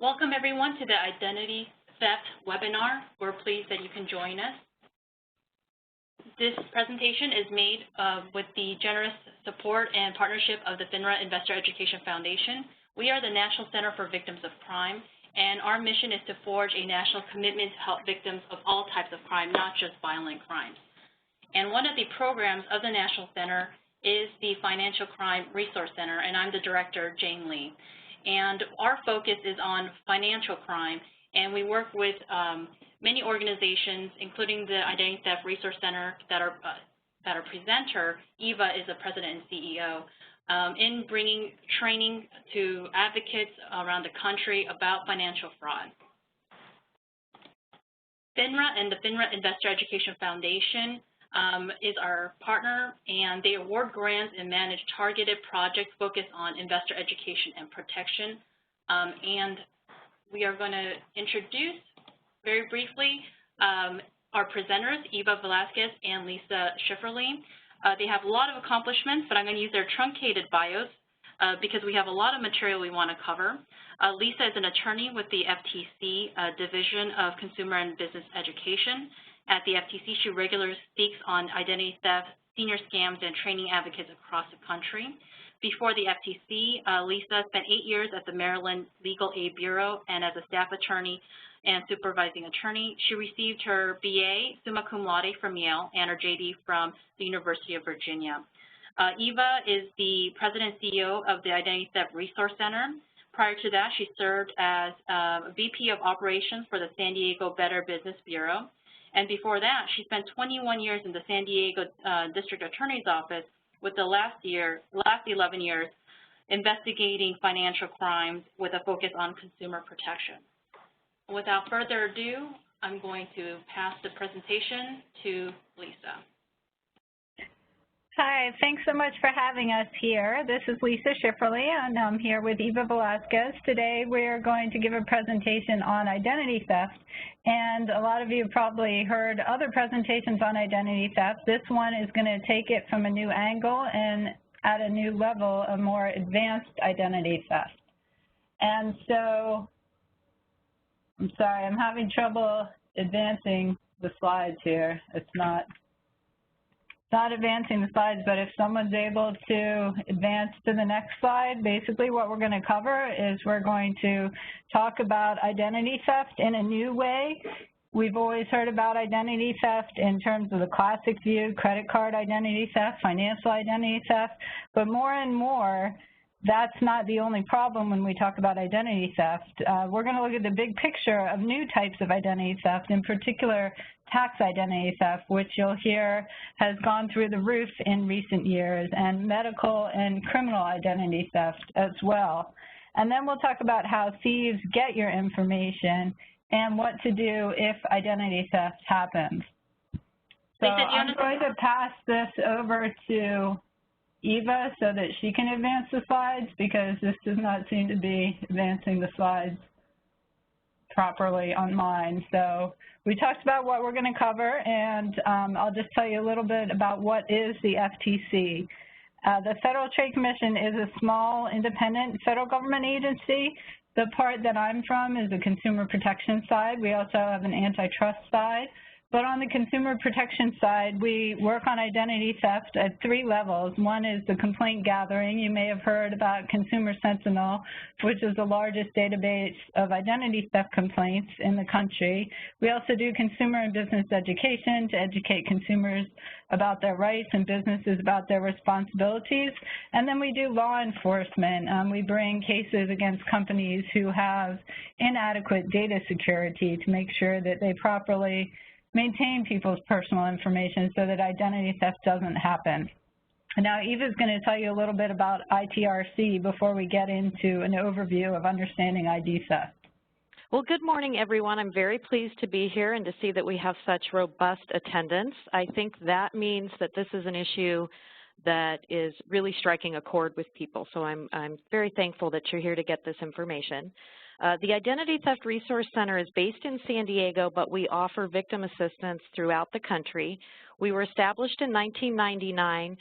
Welcome everyone to the Identity Theft webinar. We're pleased that you can join us. This presentation is made with the generous support and partnership of the FINRA Investor Education Foundation. We are the National Center for Victims of Crime, and our mission is to forge a national commitment to help victims of all types of crime, not just violent crimes. And one of the programs of the National Center is the Financial Crime Resource Center, and I'm the director, Jane Lee. And our focus is on financial crime, and we work with many organizations, including the Identity Theft Resource Center that our presenter, Eva, is the president and CEO, in bringing training to advocates around the country about financial fraud. FINRA and the FINRA Investor Education Foundation is our partner, and they award grants and manage targeted projects focused on investor education and protection. And we are going to introduce very briefly our presenters, Eva Velasquez and Lisa Schifferle. They have a lot of accomplishments, but I'm going to use their truncated bios because we have a lot of material we want to cover. Lisa is an attorney with the FTC Division of Consumer and Business Education. At the FTC, she regularly speaks on identity theft, senior scams, and training advocates across the country. Before the FTC, Lisa spent 8 years at the Maryland Legal Aid Bureau and as a staff attorney and supervising attorney. She received her BA summa cum laude from Yale and her JD from the University of Virginia. Eva is the president and CEO of the Identity Theft Resource Center. Prior to that, she served as VP of Operations for the San Diego Better Business Bureau. And before that, she spent 21 years in the San Diego District Attorney's Office, with the last 11 years investigating financial crimes with a focus on consumer protection. Without further ado, I'm going to pass the presentation to Lisa. Hi, thanks so much for having us here. This is Lisa Schifferle, and I'm here with Eva Velasquez. Today we're going to give a presentation on identity theft, and a lot of you have probably heard other presentations on identity theft. This one is going to take it from a new angle and at a new level, a more advanced identity theft. And so, I'm sorry, I'm having trouble advancing the slides here. It's not advancing the slides, but if someone's able to advance to the next slide, basically what we're going to cover is we're going to talk about identity theft in a new way. We've always heard about identity theft in terms of the classic view, credit card identity theft, financial identity theft, but more and more, that's not the only problem when we talk about identity theft. We're going to look at the big picture of new types of identity theft, in particular tax identity theft, which you'll hear has gone through the roof in recent years, and medical and criminal identity theft as well. And then we'll talk about how thieves get your information and what to do if identity theft happens. So I'm going to pass this over to Eva so that she can advance the slides, because this does not seem to be advancing the slides properly on mine. So we talked about what we're going to cover, and I'll just tell you a little bit about what is the FTC. The Federal Trade Commission is a small, independent federal government agency. The part that I'm from is the consumer protection side. We also have an antitrust side. But on the consumer protection side, we work on identity theft at 3 levels. One is the complaint gathering. You may have heard about Consumer Sentinel, which is the largest database of identity theft complaints in the country. We also do consumer and business education to educate consumers about their rights and businesses about their responsibilities. And then we do law enforcement. We bring cases against companies who have inadequate data security to make sure that they properly maintain people's personal information so that identity theft doesn't happen. Now, Eva's going to tell you a little bit about ITRC before we get into an overview of understanding ID theft. Well, good morning, everyone. I'm very pleased to be here and to see that we have such robust attendance. I think that means that this is an issue that is really striking a chord with people. So I'm very thankful that you're here to get this information. The Identity Theft Resource Center is based in San Diego, but we offer victim assistance throughout the country. We were established in 1999.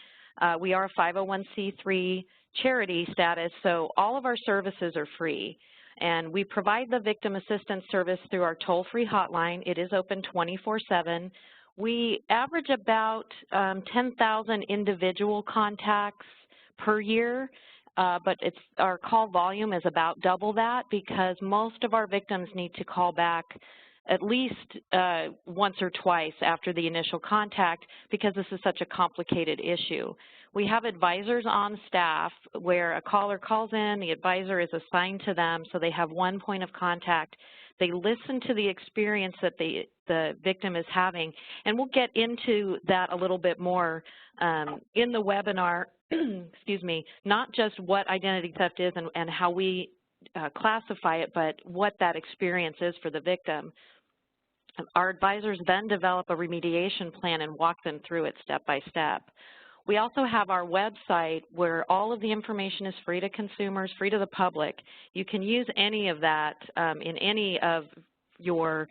We are a 501c3 charity status, so all of our services are free. And we provide the victim assistance service through our toll-free hotline. It is open 24/7. We average about 10,000 individual contacts per year, but our call volume is about double that because most of our victims need to call back at least once or twice after the initial contact because this is such a complicated issue. We have advisors on staff where a caller calls in, the advisor is assigned to them, so they have one point of contact. They listen to the experience that the victim is having, and we'll get into that a little bit more in the webinar, excuse me, not just what identity theft is and how we classify it, but what that experience is for the victim. Our advisors then develop a remediation plan and walk them through it step by step. We also have our website where all of the information is free to consumers, free to the public. You can use any of that in any of your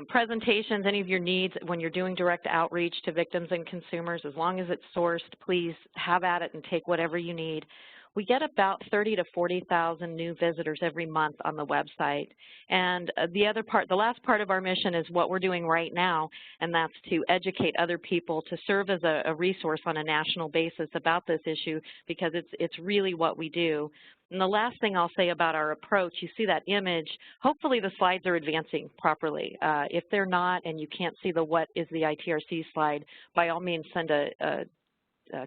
presentations, any of your needs when you're doing direct outreach to victims and consumers. As long as it's sourced, please have at it and take whatever you need. We get about 30,000 to 40,000 new visitors every month on the website. And the last part of our mission is what we're doing right now, and that's to educate other people to serve as a resource on a national basis about this issue because it's really what we do. And the last thing I'll say about our approach, you see that image, hopefully the slides are advancing properly. If they're not and you can't see the what is the ITRC slide, by all means send a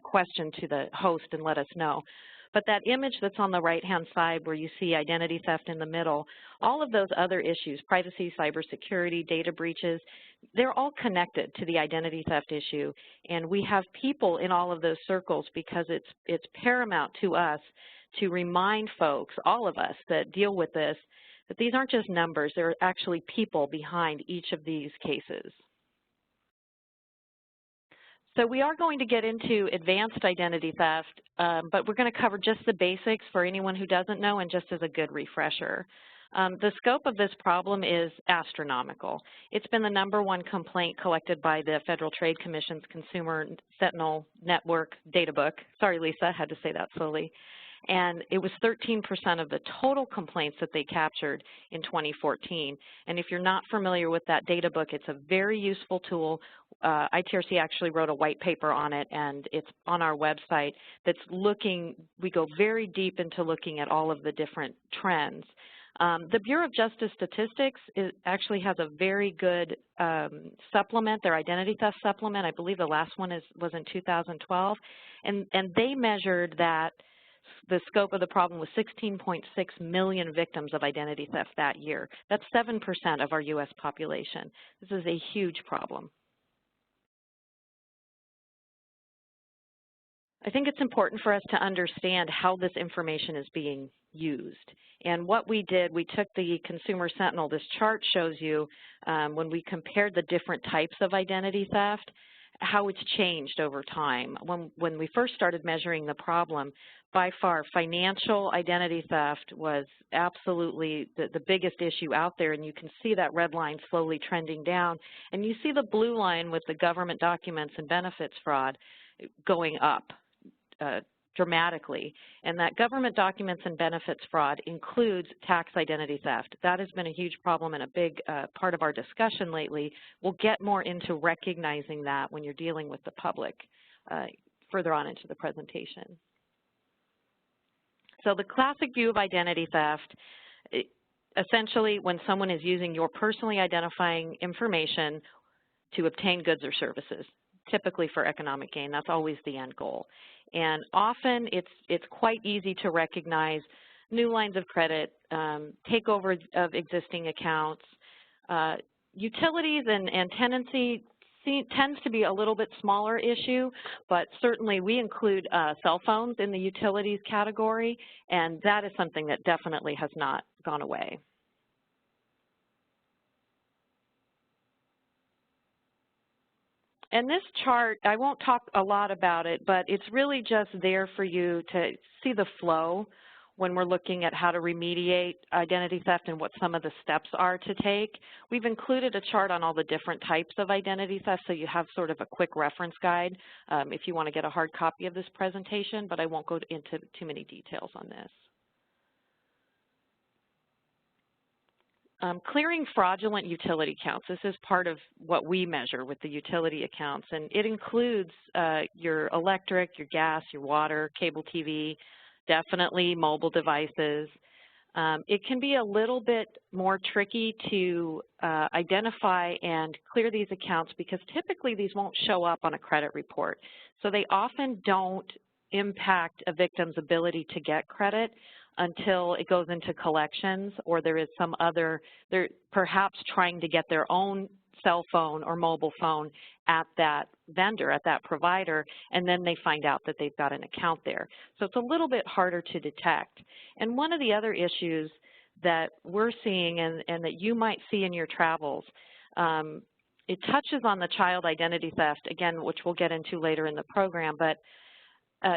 question to the host and let us know. But that image that's on the right-hand side where you see identity theft in the middle, all of those other issues, privacy, cybersecurity, data breaches, they're all connected to the identity theft issue. And we have people in all of those circles because it's paramount to us to remind folks, all of us that deal with this, that these aren't just numbers, there are actually people behind each of these cases. So we are going to get into advanced identity theft, but we're going to cover just the basics for anyone who doesn't know and just as a good refresher. The scope of this problem is astronomical. It's been the #1 complaint collected by the Federal Trade Commission's Consumer Sentinel Network data book. Sorry, Lisa, I had to say that slowly. And it was 13% of the total complaints that they captured in 2014. And if you're not familiar with that data book, it's a very useful tool. ITRC actually wrote a white paper on it, and it's on our website that's we go very deep into looking at all of the different trends. The Bureau of Justice Statistics actually has a very good supplement, their identity theft supplement. I believe the last one was in 2012. And they measured that the scope of the problem was 16.6 million victims of identity theft that year. That's 7% of our U.S. population. This is a huge problem. I think it's important for us to understand how this information is being used. And what we did, we took the Consumer Sentinel. This chart shows you when we compared the different types of identity theft, how it's changed over time. When we first started measuring the problem, by far financial identity theft was absolutely the biggest issue out there, and you can see that red line slowly trending down. And you see the blue line with the government documents and benefits fraud going up dramatically. And that government documents and benefits fraud includes tax identity theft. That has been a huge problem and a big part of our discussion lately. We'll get more into recognizing that when you're dealing with the public further on into the presentation. So the classic view of identity theft, essentially when someone is using your personally identifying information to obtain goods or services, typically for economic gain. That's always the end goal. And often it's quite easy to recognize new lines of credit, takeover of existing accounts, utilities and tenancy tends to be a little bit smaller issue, but certainly we include cell phones in the utilities category, and that is something that definitely has not gone away. And this chart, I won't talk a lot about it, but it's really just there for you to see the flow. when we're looking at how to remediate identity theft and what some of the steps are to take. We've included a chart on all the different types of identity theft, so you have sort of a quick reference guide if you want to get a hard copy of this presentation, but I won't go into too many details on this. Clearing fraudulent utility accounts. This is part of what we measure with the utility accounts, and it includes your electric, your gas, your water, cable TV, definitely mobile devices. It can be a little bit more tricky to identify and clear these accounts because typically these won't show up on a credit report. So they often don't impact a victim's ability to get credit until it goes into collections, or there is some other, they're perhaps trying to get their own cell phone or mobile phone at that vendor, at that provider, and then they find out that they've got an account there. So it's a little bit harder to detect. And one of the other issues that we're seeing and that you might see in your travels, it touches on the child identity theft, again, which we'll get into later in the program, but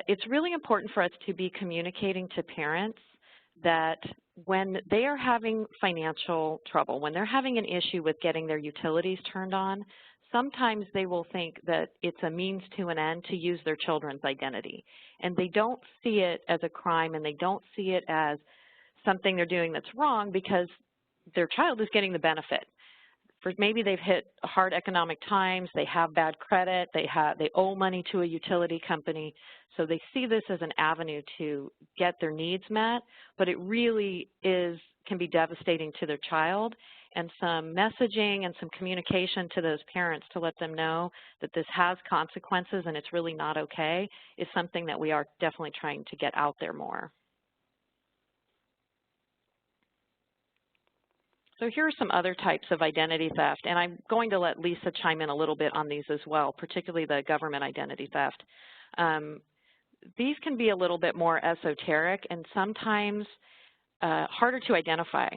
it's really important for us to be communicating to parents that when they are having financial trouble, when they're having an issue with getting their utilities turned on, sometimes they will think that it's a means to an end to use their children's identity. And they don't see it as a crime, and they don't see it as something they're doing that's wrong because their child is getting the benefit. For maybe they've hit hard economic times, they have bad credit, they owe money to a utility company, so they see this as an avenue to get their needs met, but it really can be devastating to their child, and some messaging and some communication to those parents to let them know that this has consequences and it's really not okay is something that we are definitely trying to get out there more. So here are some other types of identity theft, and I'm going to let Lisa chime in a little bit on these as well, particularly the government identity theft. These can be a little bit more esoteric and sometimes harder to identify.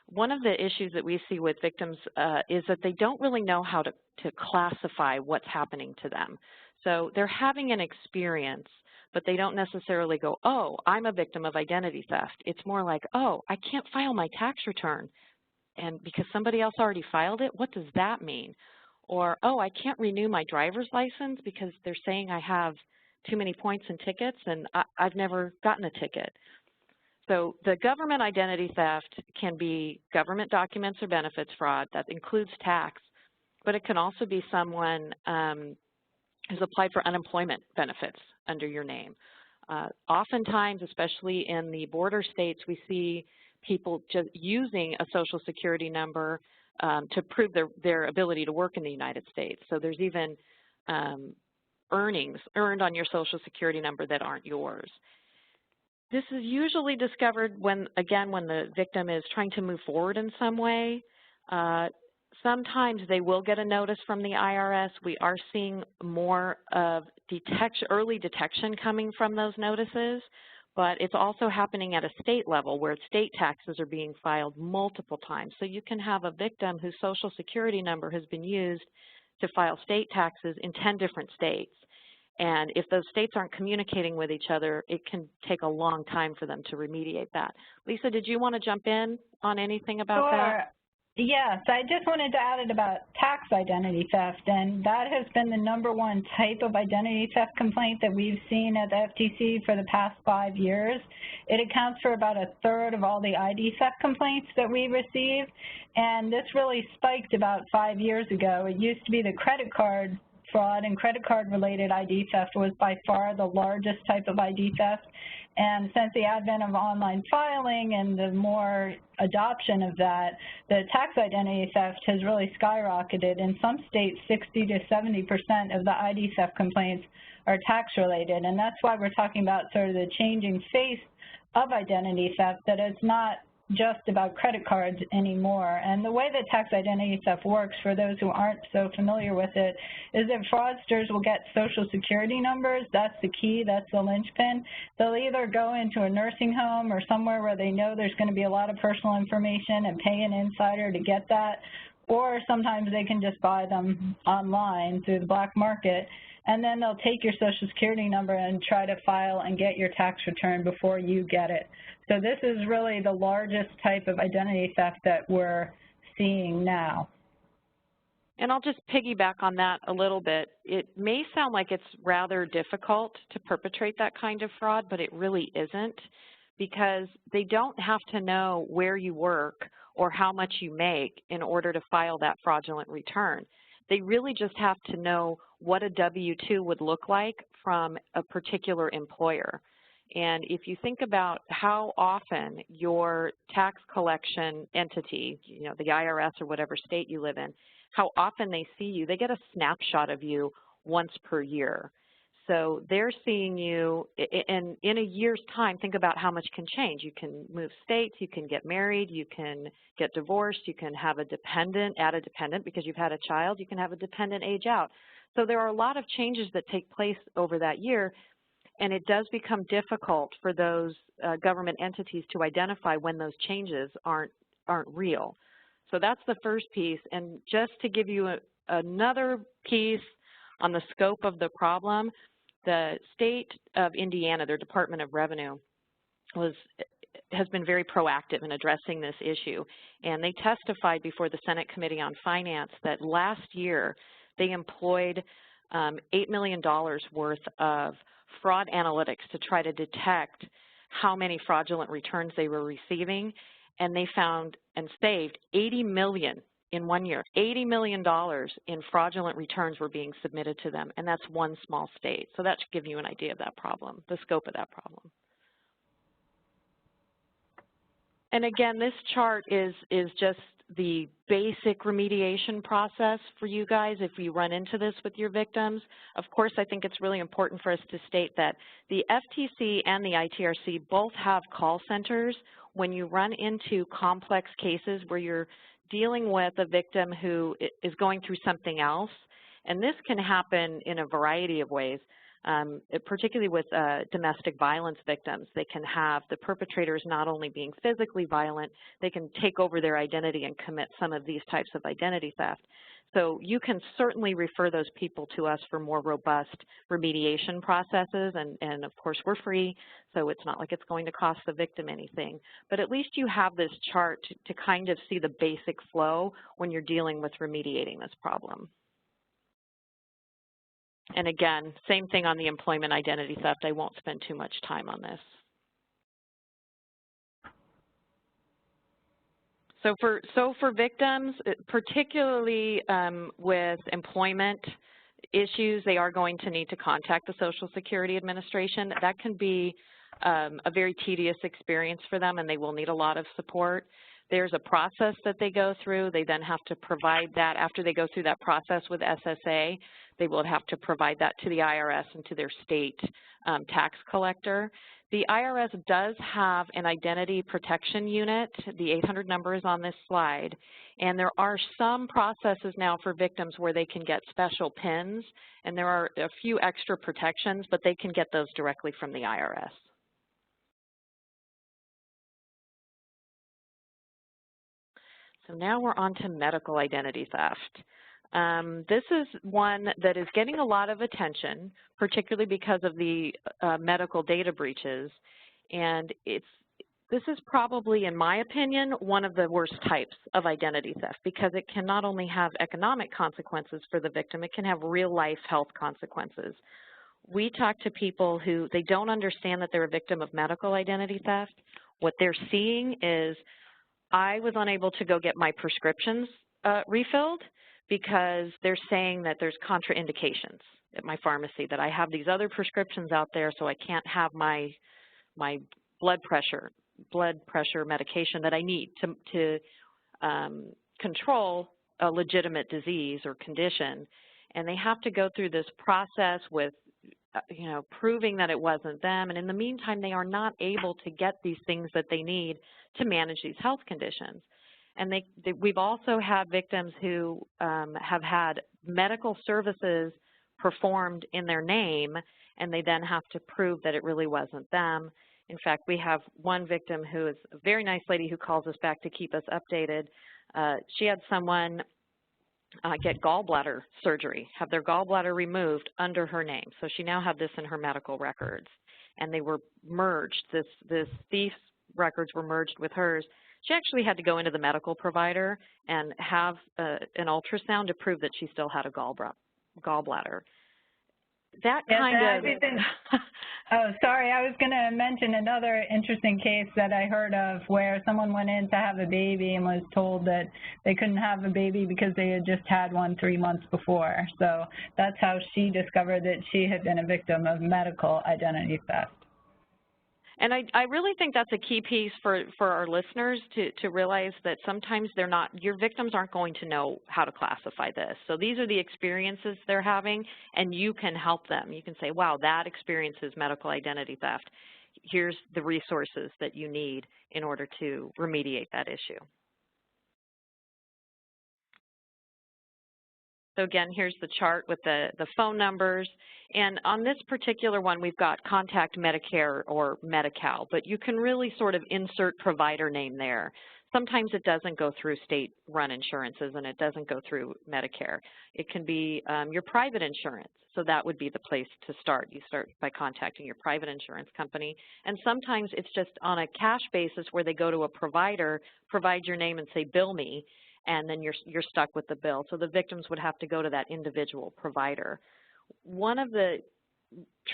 One of the issues that we see with victims is that they don't really know how to classify what's happening to them. So they're having an experience, but they don't necessarily go, oh, I'm a victim of identity theft. It's more like, oh, I can't file my tax return. And because somebody else already filed it, what does that mean? Or, oh, I can't renew my driver's license because they're saying I have too many points and tickets and I've never gotten a ticket. So the government identity theft can be government documents or benefits fraud. That includes tax, but it can also be someone who's applied for unemployment benefits under your name. Oftentimes, especially in the border states, we see people just using a Social Security number to prove their ability to work in the United States. So there's even earnings earned on your Social Security number that aren't yours. This is usually discovered when, again, when the victim is trying to move forward in some way. Sometimes they will get a notice from the IRS. We are seeing more of early detection coming from those notices, but it's also happening at a state level where state taxes are being filed multiple times. So you can have a victim whose Social Security number has been used to file state taxes in 10 different states. And if those states aren't communicating with each other, it can take a long time for them to remediate that. Lisa, did you want to jump in on anything about that? Yes, I just wanted to add it about tax identity theft, and that has been the #1 type of identity theft complaint that we've seen at the FTC for the past 5 years. It accounts for about 1/3 of all the ID theft complaints that we receive, and this really spiked about 5 years ago. It used to be the credit card fraud, and credit card related ID theft was by far the largest type of ID theft. And since the advent of online filing and the more adoption of that, the tax identity theft has really skyrocketed. In some states, 60 to 70% of the ID theft complaints are tax related. And that's why we're talking about sort of the changing face of identity theft, that it's not just about credit cards anymore. And the way that tax identity theft works, for those who aren't so familiar with it, is that fraudsters will get Social Security numbers. That's the key, that's the linchpin. They'll either go into a nursing home or somewhere where they know there's going to be a lot of personal information and pay an insider to get that, or sometimes they can just buy them online through the black market. and then they'll take your Social Security number and try to file and get your tax return before you get it. So this is really the largest type of identity theft that we're seeing now. And I'll just piggyback on that a little bit. It may sound like it's rather difficult to perpetrate that kind of fraud, but it really isn't, because they don't have to know where you work or how much you make in order to file that fraudulent return. They really just have to know what a W-2 would look like from a particular employer. And if you think about how often your tax collection entity, you know, the IRS or whatever state you live in, how often they see you, they get a snapshot of you once per year. So they're seeing you, and in a year's time, think about how much can change. You can move states, you can get married, you can get divorced, you can have a dependent, add a dependent because you've had a child, you can have a dependent age out. So there are a lot of changes that take place over that year, and it does become difficult for those government entities to identify when those changes aren't real. So that's the first piece. And just to give you another piece on the scope of the problem, the state of Indiana, their Department of Revenue, has been very proactive in addressing this issue. And they testified before the Senate Committee on Finance that last year they employed $8 million worth of fraud analytics to try to detect how many fraudulent returns they were receiving. And they found and saved $80 million in 1 year. $80 million in fraudulent returns were being submitted to them, and that's one small state. So that should give you an idea of that problem, the scope of that problem. And again, this chart is just the basic remediation process for you guys if you run into this with your victims. Of course, I think it's really important for us to state that the FTC and the ITRC both have call centers when you run into complex cases where you're dealing with a victim who is going through something else. And this can happen in a variety of ways, particularly with domestic violence victims. They can have the perpetrators not only being physically violent, they can take over their identity and commit some of these types of identity theft. So you can certainly refer those people to us for more robust remediation processes, and of course we're free, so it's not like it's going to cost the victim anything. But at least you have this chart to kind of see the basic flow when you're dealing with remediating this problem. And again, same thing on the employment identity theft. I won't spend too much time on this. So for victims, particularly with employment issues, they are going to need to contact the Social Security Administration. That can be a very tedious experience for them, and they will need a lot of support. There's a process that they go through. They then have to provide that. After they go through that process with SSA, they will have to provide that to the IRS and to their state tax collector. The IRS does have an identity protection unit. The 800 number is on this slide. And there are some processes now for victims where they can get special PINs, and there are a few extra protections, but they can get those directly from the IRS. So now we're on to medical identity theft. This is one that is getting a lot of attention, particularly because of the medical data breaches. And this is probably, in my opinion, one of the worst types of identity theft because it can not only have economic consequences for the victim, it can have real-life health consequences. We talk to people who they don't understand that they're a victim of medical identity theft. What they're seeing is, I was unable to go get my prescriptions refilled because they're saying that there's contraindications at my pharmacy, that I have these other prescriptions out there, so I can't have my blood pressure medication that I need to control a legitimate disease or condition. And they have to go through this process with proving that it wasn't them. And in the meantime, they are not able to get these things that they need to manage these health conditions. And we've also had victims who have had medical services performed in their name, and they then have to prove that it really wasn't them. In fact, we have one victim who is a very nice lady who calls us back to keep us updated. She had someone get gallbladder surgery, have their gallbladder removed under her name. So she now had this in her medical records, and they were merged. This thief's records were merged with hers. She actually had to go into the medical provider and have an ultrasound to prove that she still had a gallbladder. That kind of... Oh, sorry. I was going to mention another interesting case that I heard of where someone went in to have a baby and was told that they couldn't have a baby because they had just had one 3 months before. So that's how she discovered that she had been a victim of medical identity theft. And I really think that's a key piece for our listeners to realize that sometimes they're not, your victims aren't going to know how to classify this. So these are the experiences they're having, and you can help them. You can say, wow, that experience is medical identity theft. Here's the resources that you need in order to remediate that issue. So again, here's the chart with the phone numbers. And on this particular one, we've got contact Medicare or Medi-Cal, but you can really sort of insert provider name there. Sometimes it doesn't go through state-run insurances and it doesn't go through Medicare. It can be your private insurance. So that would be the place to start. You start by contacting your private insurance company. And sometimes it's just on a cash basis where they go to a provider, provide your name and say, bill me, and then you're stuck with the bill. So the victims would have to go to that individual provider. One of the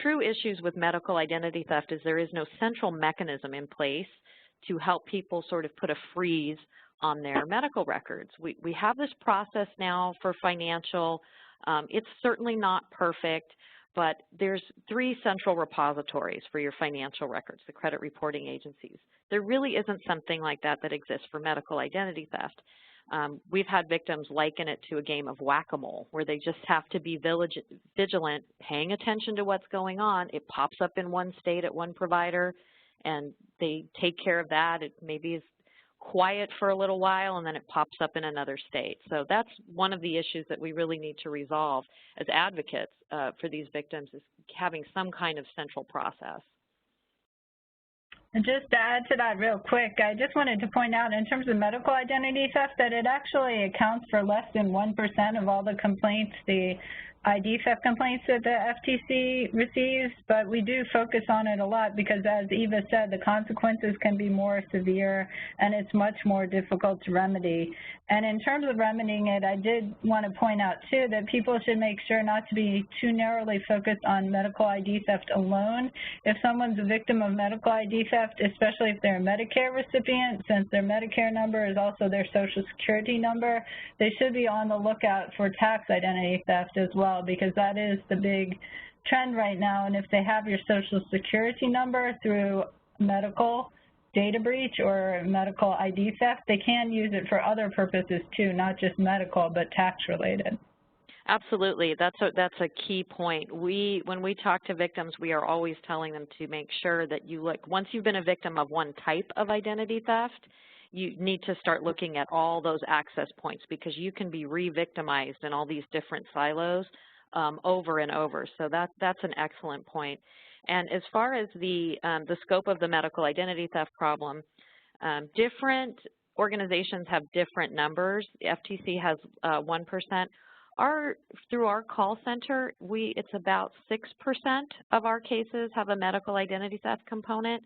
true issues with medical identity theft is there is no central mechanism in place to help people sort of put a freeze on their medical records. We have this process now for financial. It's certainly not perfect, but there's 3 central repositories for your financial records, the credit reporting agencies. There really isn't something like that that exists for medical identity theft. We've had victims liken it to a game of whack-a-mole where they just have to be vigilant, paying attention to what's going on. It pops up in one state at one provider, and they take care of that. It maybe is quiet for a little while, and then it pops up in another state. So that's one of the issues that we really need to resolve as advocates for these victims, is having some kind of central process. And just to add to that real quick, I just wanted to point out in terms of medical identity theft that it actually accounts for less than 1% of all the complaints, the ID theft complaints that the FTC receives, but we do focus on it a lot because, as Eva said, the consequences can be more severe and it's much more difficult to remedy. And in terms of remedying it, I did want to point out, too, that people should make sure not to be too narrowly focused on medical ID theft alone. If someone's a victim of medical ID theft, especially if they're a Medicare recipient, since their Medicare number is also their Social Security number, they should be on the lookout for tax identity theft as well, because that is the big trend right now. And if they have your Social Security number through medical data breach or medical ID theft, they can use it for other purposes too, not just medical, but tax related. Absolutely. That's a key point. When we talk to victims, we are always telling them to make sure that you look, once you've been a victim of one type of identity theft, you need to start looking at all those access points, because you can be re-victimized in all these different silos over and over. So that's an excellent point. And as far as the scope of the medical identity theft problem, different organizations have different numbers. The FTC has 1%. Through our call center, it's about 6% of our cases have a medical identity theft component.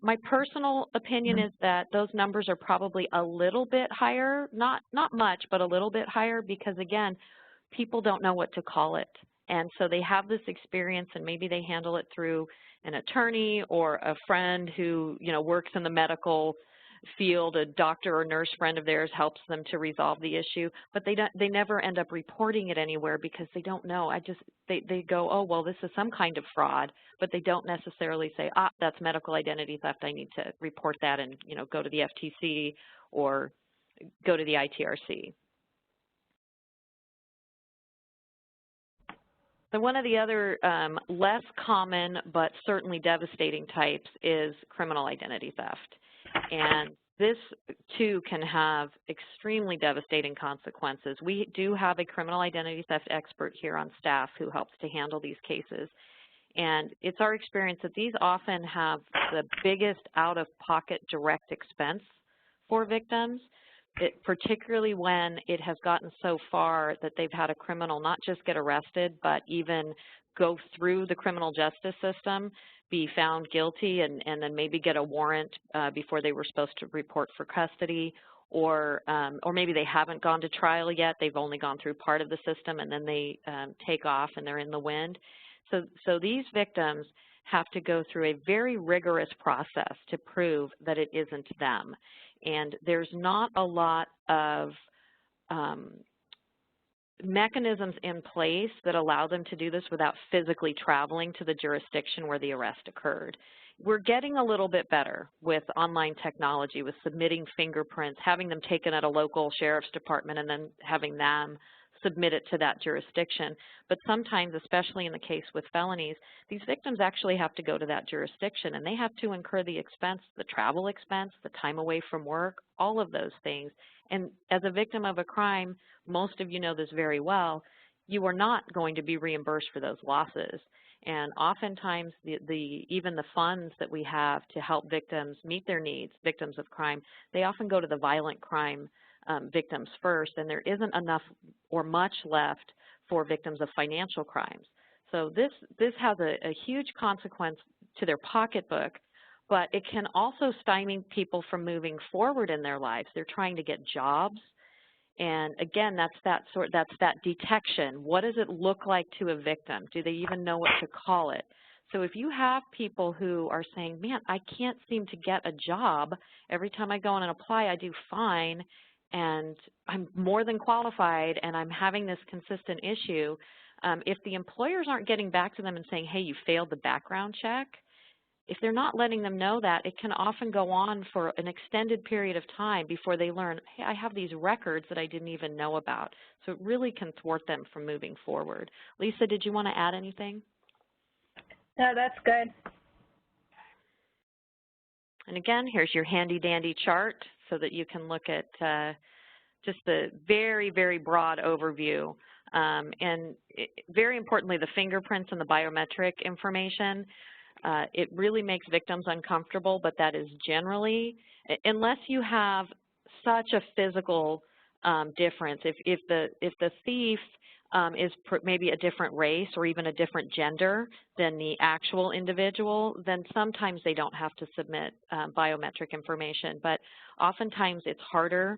My personal opinion is that those numbers are probably a little bit higher, not much, but a little bit higher, because again, people don't know what to call it. And so they have this experience, and maybe they handle it through an attorney or a friend who, works in the medical field. A doctor or nurse friend of theirs helps them to resolve the issue, but they never end up reporting it anywhere because they don't know. They go, oh, well, this is some kind of fraud, but they don't necessarily say, that's medical identity theft. I need to report that and, go to the FTC or go to the ITRC. So one of the other less common but certainly devastating types is criminal identity theft. And this, too, can have extremely devastating consequences. We do have a criminal identity theft expert here on staff who helps to handle these cases. And it's our experience that these often have the biggest out-of-pocket direct expense for victims. particularly when it has gotten so far that they've had a criminal not just get arrested, but even go through the criminal justice system, be found guilty, and then maybe get a warrant before they were supposed to report for custody, or maybe they haven't gone to trial yet, they've only gone through part of the system, and then they take off and they're in the wind. So these victims have to go through a very rigorous process to prove that it isn't them. And there's not a lot of mechanisms in place that allow them to do this without physically traveling to the jurisdiction where the arrest occurred. We're getting a little bit better with online technology, with submitting fingerprints, having them taken at a local sheriff's department, and then having them submit it to that jurisdiction. But sometimes, especially in the case with felonies, these victims actually have to go to that jurisdiction, and they have to incur the expense, the travel expense, the time away from work, all of those things. And as a victim of a crime, most of you know this very well, you are not going to be reimbursed for those losses. And oftentimes, even the funds that we have to help victims meet their needs, victims of crime, they often go to the violent crime victims first, and there isn't enough or much left for victims of financial crimes. So this has a huge consequence to their pocketbook, but it can also stymie people from moving forward in their lives. They're trying to get jobs, and again, that's that detection. What does it look like to a victim? Do they even know what to call it? So if you have people who are saying, man, I can't seem to get a job. Every time I go in and apply, I do fine, and I'm more than qualified, and I'm having this consistent issue. If the employers aren't getting back to them and saying, hey, you failed the background check, if they're not letting them know that, it can often go on for an extended period of time before they learn, hey, I have these records that I didn't even know about. So it really can thwart them from moving forward. Lisa, did you want to add anything? No, that's good. And again, here's your handy-dandy chart so that you can look at just the very, very broad overview. Very importantly, the fingerprints and the biometric information. It really makes victims uncomfortable, but that is generally, unless you have such a physical difference, if the thief is maybe a different race or even a different gender than the actual individual, then sometimes they don't have to submit biometric information. But oftentimes it's harder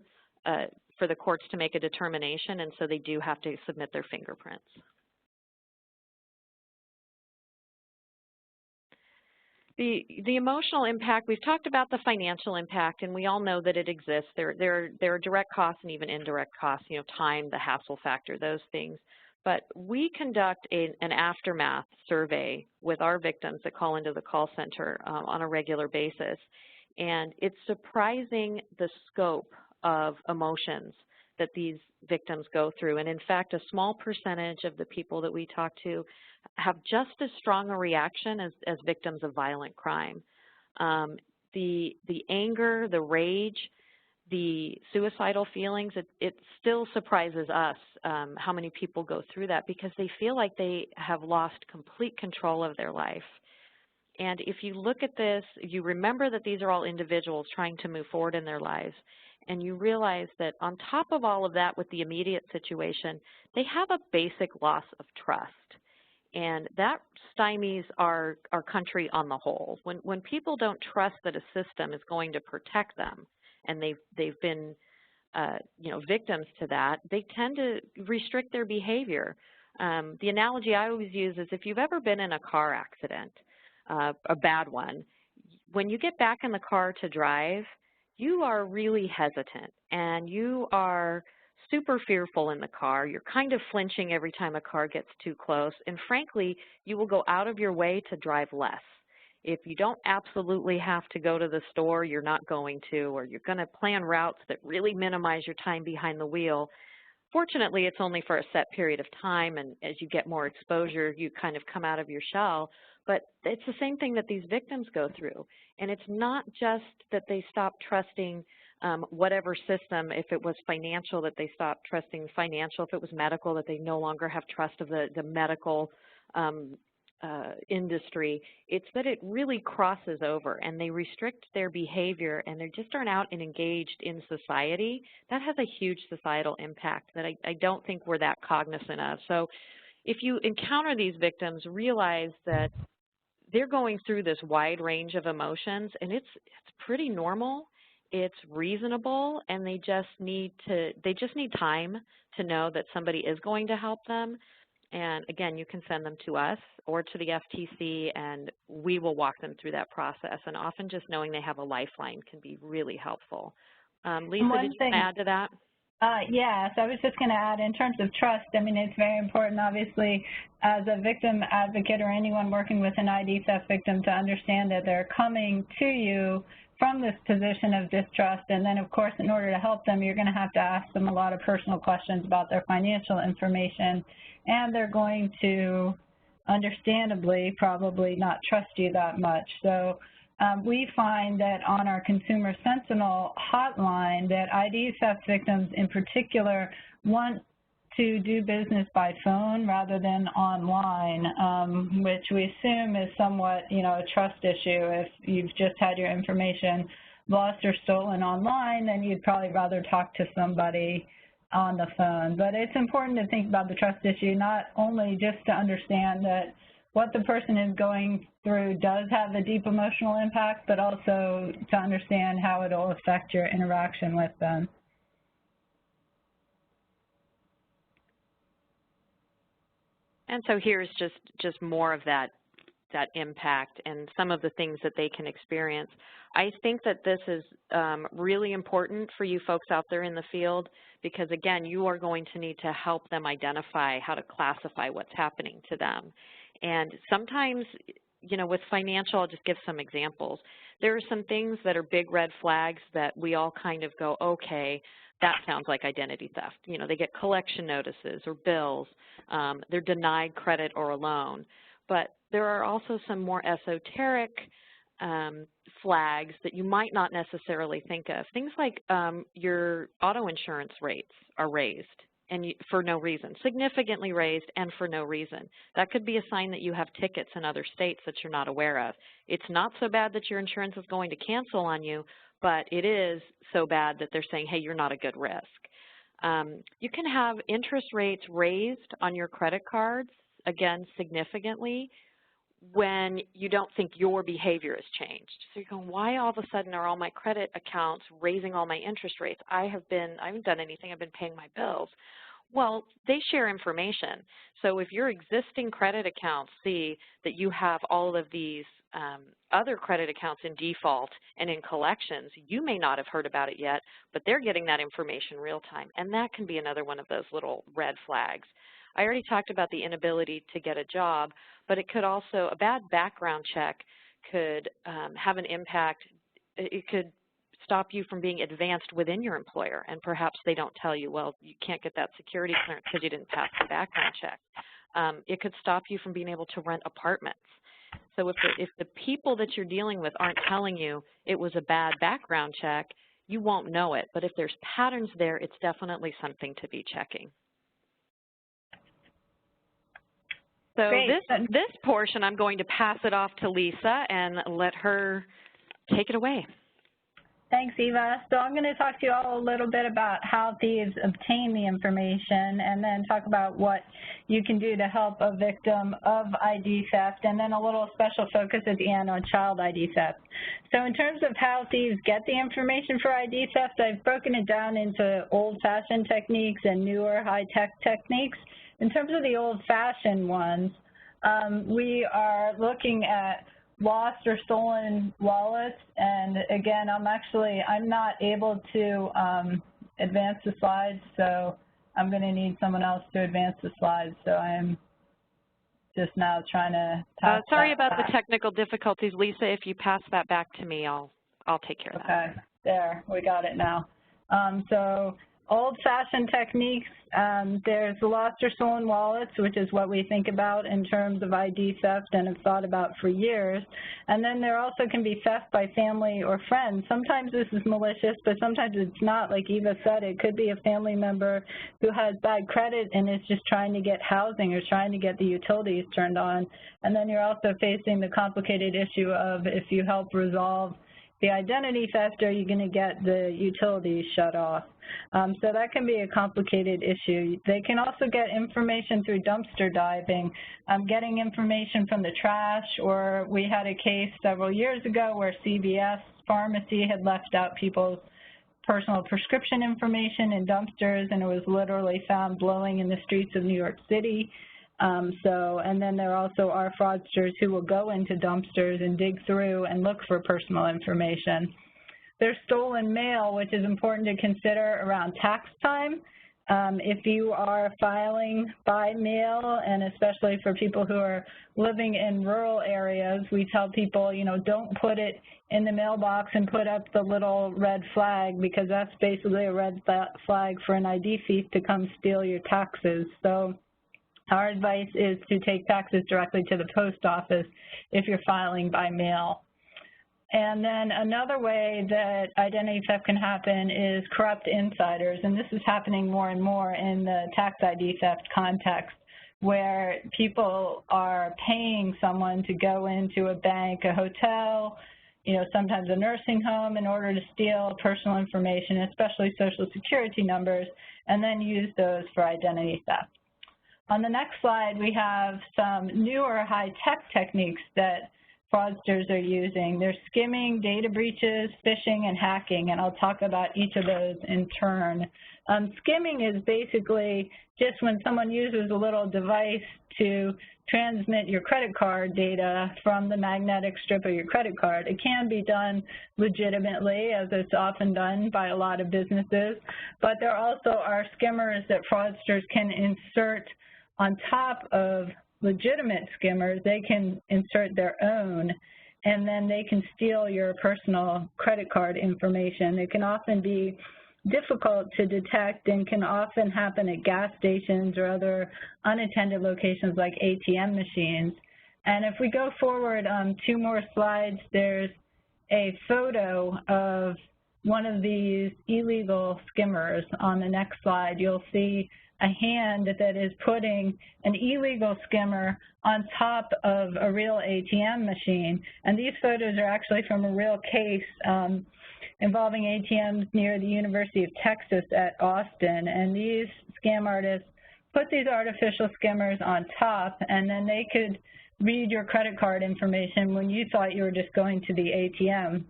for the courts to make a determination, and so they do have to submit their fingerprints. The emotional impact, we've talked about the financial impact, and we all know that it exists. There are direct costs and even indirect costs, you know, time, the hassle factor, those things. But we conduct an aftermath survey with our victims that call into the call center on a regular basis. And it's surprising the scope of emotions that these victims go through. And in fact, a small percentage of the people that we talk to have just as strong a reaction as victims of violent crime. The anger, the rage, the suicidal feelings, it still surprises us how many people go through that, because they feel like they have lost complete control of their life. And if you look at this, you remember that these are all individuals trying to move forward in their lives, and you realize that on top of all of that with the immediate situation, they have a basic loss of trust. And that stymies our country on the whole. When people don't trust that a system is going to protect them, and they've been victims to that, they tend to restrict their behavior. The analogy I always use is, if you've ever been in a car accident, a bad one, when you get back in the car to drive, you are really hesitant, and you are super fearful in the car. You're kind of flinching every time a car gets too close, and frankly, you will go out of your way to drive less. If you don't absolutely have to go to the store, you're not going to, or you're going to plan routes that really minimize your time behind the wheel. Fortunately, it's only for a set period of time, and as you get more exposure, you kind of come out of your shell. But it's the same thing that these victims go through. And it's not just that they stop trusting whatever system. If it was financial, that they stop trusting financial. If it was medical, that they no longer have trust of the medical industry, it's that it really crosses over and they restrict their behavior and they just aren't out and engaged in society. That has a huge societal impact that I don't think we're that cognizant of. So if you encounter these victims, realize that they're going through this wide range of emotions, and it's pretty normal, it's reasonable, and they just need time to know that somebody is going to help them. And again, you can send them to us or to the FTC, and we will walk them through that process. And often just knowing they have a lifeline can be really helpful. Lisa, did you want to add to that? Yes, I was just going to add, in terms of trust, I mean, it's very important, obviously, as a victim advocate or anyone working with an ID theft victim, to understand that they're coming to you from this position of distrust. And then, of course, in order to help them, you're going to have to ask them a lot of personal questions about their financial information, and they're going to, understandably, probably not trust you that much. So we find that on our Consumer Sentinel hotline that ID theft victims in particular want to do business by phone rather than online, which we assume is somewhat, a trust issue. If you've just had your information lost or stolen online, then you'd probably rather talk to somebody on the phone. But it's important to think about the trust issue, not only just to understand that what the person is going through does have a deep emotional impact, but also to understand how it will affect your interaction with them. And so here's just more of that impact and some of the things that they can experience. I think that this is really important for you folks out there in the field because, again, you are going to need to help them identify how to classify what's happening to them. And sometimes, with financial, I'll just give some examples. There are some things that are big red flags that we all kind of go, okay, that sounds like identity theft. They get collection notices or bills. They're denied credit or a loan. But there are also some more esoteric flags that you might not necessarily think of. Things like your auto insurance rates are raised and for no reason, significantly raised and for no reason. That could be a sign that you have tickets in other states that you're not aware of. It's not so bad that your insurance is going to cancel on you, but it is so bad that they're saying, hey, you're not a good risk. You can have interest rates raised on your credit cards, again, significantly, when you don't think your behavior has changed. So you're going, why all of a sudden are all my credit accounts raising all my interest rates? I haven't done anything. I've been paying my bills. Well, they share information. So if your existing credit accounts see that you have all of these other credit accounts in default and in collections, you may not have heard about it yet, but they're getting that information real time. And that can be another one of those little red flags. I already talked about the inability to get a job, but it could also, a bad background check could have an impact. It could stop you from being advanced within your employer, and perhaps they don't tell you, well, you can't get that security clearance because you didn't pass the background check. It could stop you from being able to rent apartments. So if the people that you're dealing with aren't telling you it was a bad background check, you won't know it. But if there's patterns there, it's definitely something to be checking. So this portion, I'm going to pass it off to Lisa and let her take it away. Thanks, Eva. So I'm going to talk to you all a little bit about how thieves obtain the information and then talk about what you can do to help a victim of ID theft, and then a little special focus at the end on child ID theft. So in terms of how thieves get the information for ID theft, I've broken it down into old-fashioned techniques and newer high-tech techniques. In terms of the old-fashioned ones, we are looking at lost or stolen wallets, and again, I'm not able to advance the slides, so I'm going to need someone else to advance the slides. So I am just now trying to pass sorry about the technical difficulties, Lisa. If you pass that back to me, I'll take care of that. Okay, there, we got it now. So Old-fashioned techniques, there's lost or stolen wallets, which is what we think about in terms of ID theft and have thought about for years. And then there also can be theft by family or friends. Sometimes this is malicious, but sometimes it's not. Like Eva said, it could be a family member who has bad credit and is just trying to get housing or trying to get the utilities turned on. And then you're also facing the complicated issue of if you help resolve the identity theft, are you going to get the utilities shut off? So that can be a complicated issue. They can also get information through dumpster diving, getting information from the trash, or we had a case several years ago where CVS Pharmacy had left out people's personal prescription information in dumpsters, and it was literally found blowing in the streets of New York City. And then there also are fraudsters who will go into dumpsters and dig through and look for personal information. There's stolen mail, which is important to consider around tax time. If you are filing by mail, and especially for people who are living in rural areas, we tell people, you know, don't put it in the mailbox and put up the little red flag, because that's basically a red flag for an ID thief to come steal your taxes. So our advice is to take taxes directly to the post office if you're filing by mail. And then another way that identity theft can happen is corrupt insiders, and this is happening more and more in the tax ID theft context, where people are paying someone to go into a bank, a hotel, you know, sometimes a nursing home, in order to steal personal information, especially Social Security numbers, and then use those for identity theft. On the next slide, we have some newer high-tech techniques that fraudsters are using. There's skimming, data breaches, phishing, and hacking, and I'll talk about each of those in turn. Skimming is basically just when someone uses a little device to transmit your credit card data from the magnetic strip of your credit card. It can be done legitimately, as it's often done by a lot of businesses, but there also are skimmers that fraudsters can insert on top of legitimate skimmers. They can insert their own, and then they can steal your personal credit card information. It can often be difficult to detect and can often happen at gas stations or other unattended locations like ATM machines. And if we go forward 2 more slides, there's a photo of one of these illegal skimmers. On the next slide, you'll see a hand that is putting an illegal skimmer on top of a real ATM machine. And these photos are actually from a real case involving ATMs near the University of Texas at Austin. And these scam artists put these artificial skimmers on top, and then they could read your credit card information when you thought you were just going to the ATM.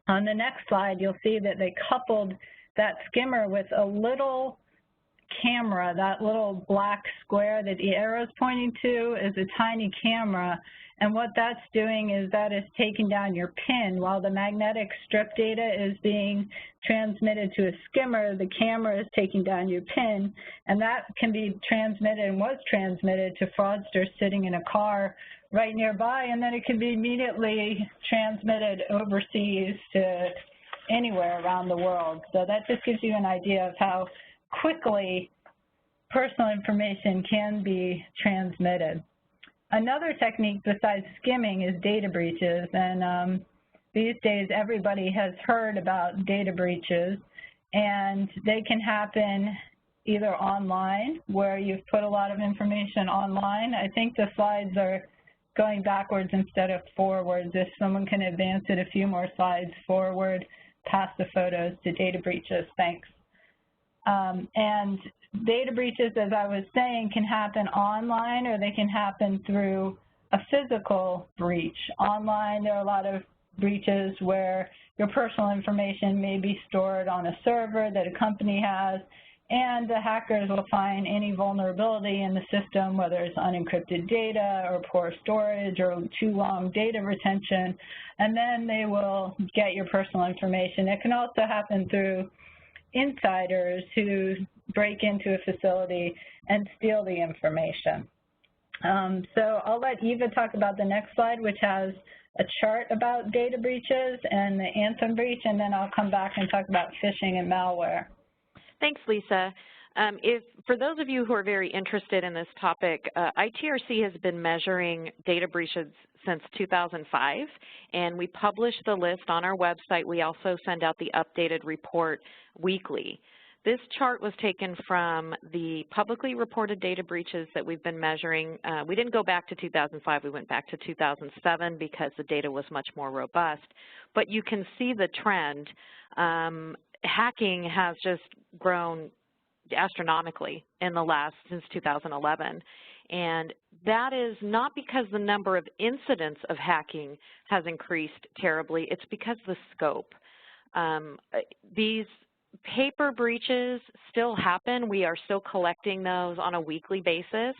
On the next slide, you'll see that they coupled that skimmer with a little camera. That little black square that the arrow is pointing to is a tiny camera, and what that's doing is that is taking down your PIN. While the magnetic strip data is being transmitted to a skimmer, the camera is taking down your PIN, and that can be transmitted and was transmitted to fraudsters sitting in a car right nearby, and then it can be immediately transmitted overseas to anywhere around the world. So that just gives you an idea of how quickly personal information can be transmitted. Another technique besides skimming is data breaches, and these days everybody has heard about data breaches, and they can happen either online, where you've put a lot of information online. I think the slides are going backwards instead of forwards. If someone can advance it a few more slides forward past the photos to data breaches, thanks. And data breaches, as I was saying, can happen online, or they can happen through a physical breach. Online, there are a lot of breaches where your personal information may be stored on a server that a company has, and the hackers will find any vulnerability in the system, whether it's unencrypted data or poor storage or too long data retention, and then they will get your personal information. It can also happen through insiders who break into a facility and steal the information. So I'll let Eva talk about the next slide, which has a chart about data breaches and the Anthem breach, and then I'll come back and talk about phishing and malware. Thanks, Lisa. For those of you who are very interested in this topic, ITRC has been measuring data breaches since 2005, and we publish the list on our website. We also send out the updated report weekly. This chart was taken from the publicly reported data breaches that we've been measuring. We didn't go back to 2005, we went back to 2007 because the data was much more robust. But you can see the trend. Hacking has just grown astronomically in the since 2011. And that is not because the number of incidents of hacking has increased terribly, it's because the scope. These paper breaches still happen. We are still collecting those on a weekly basis.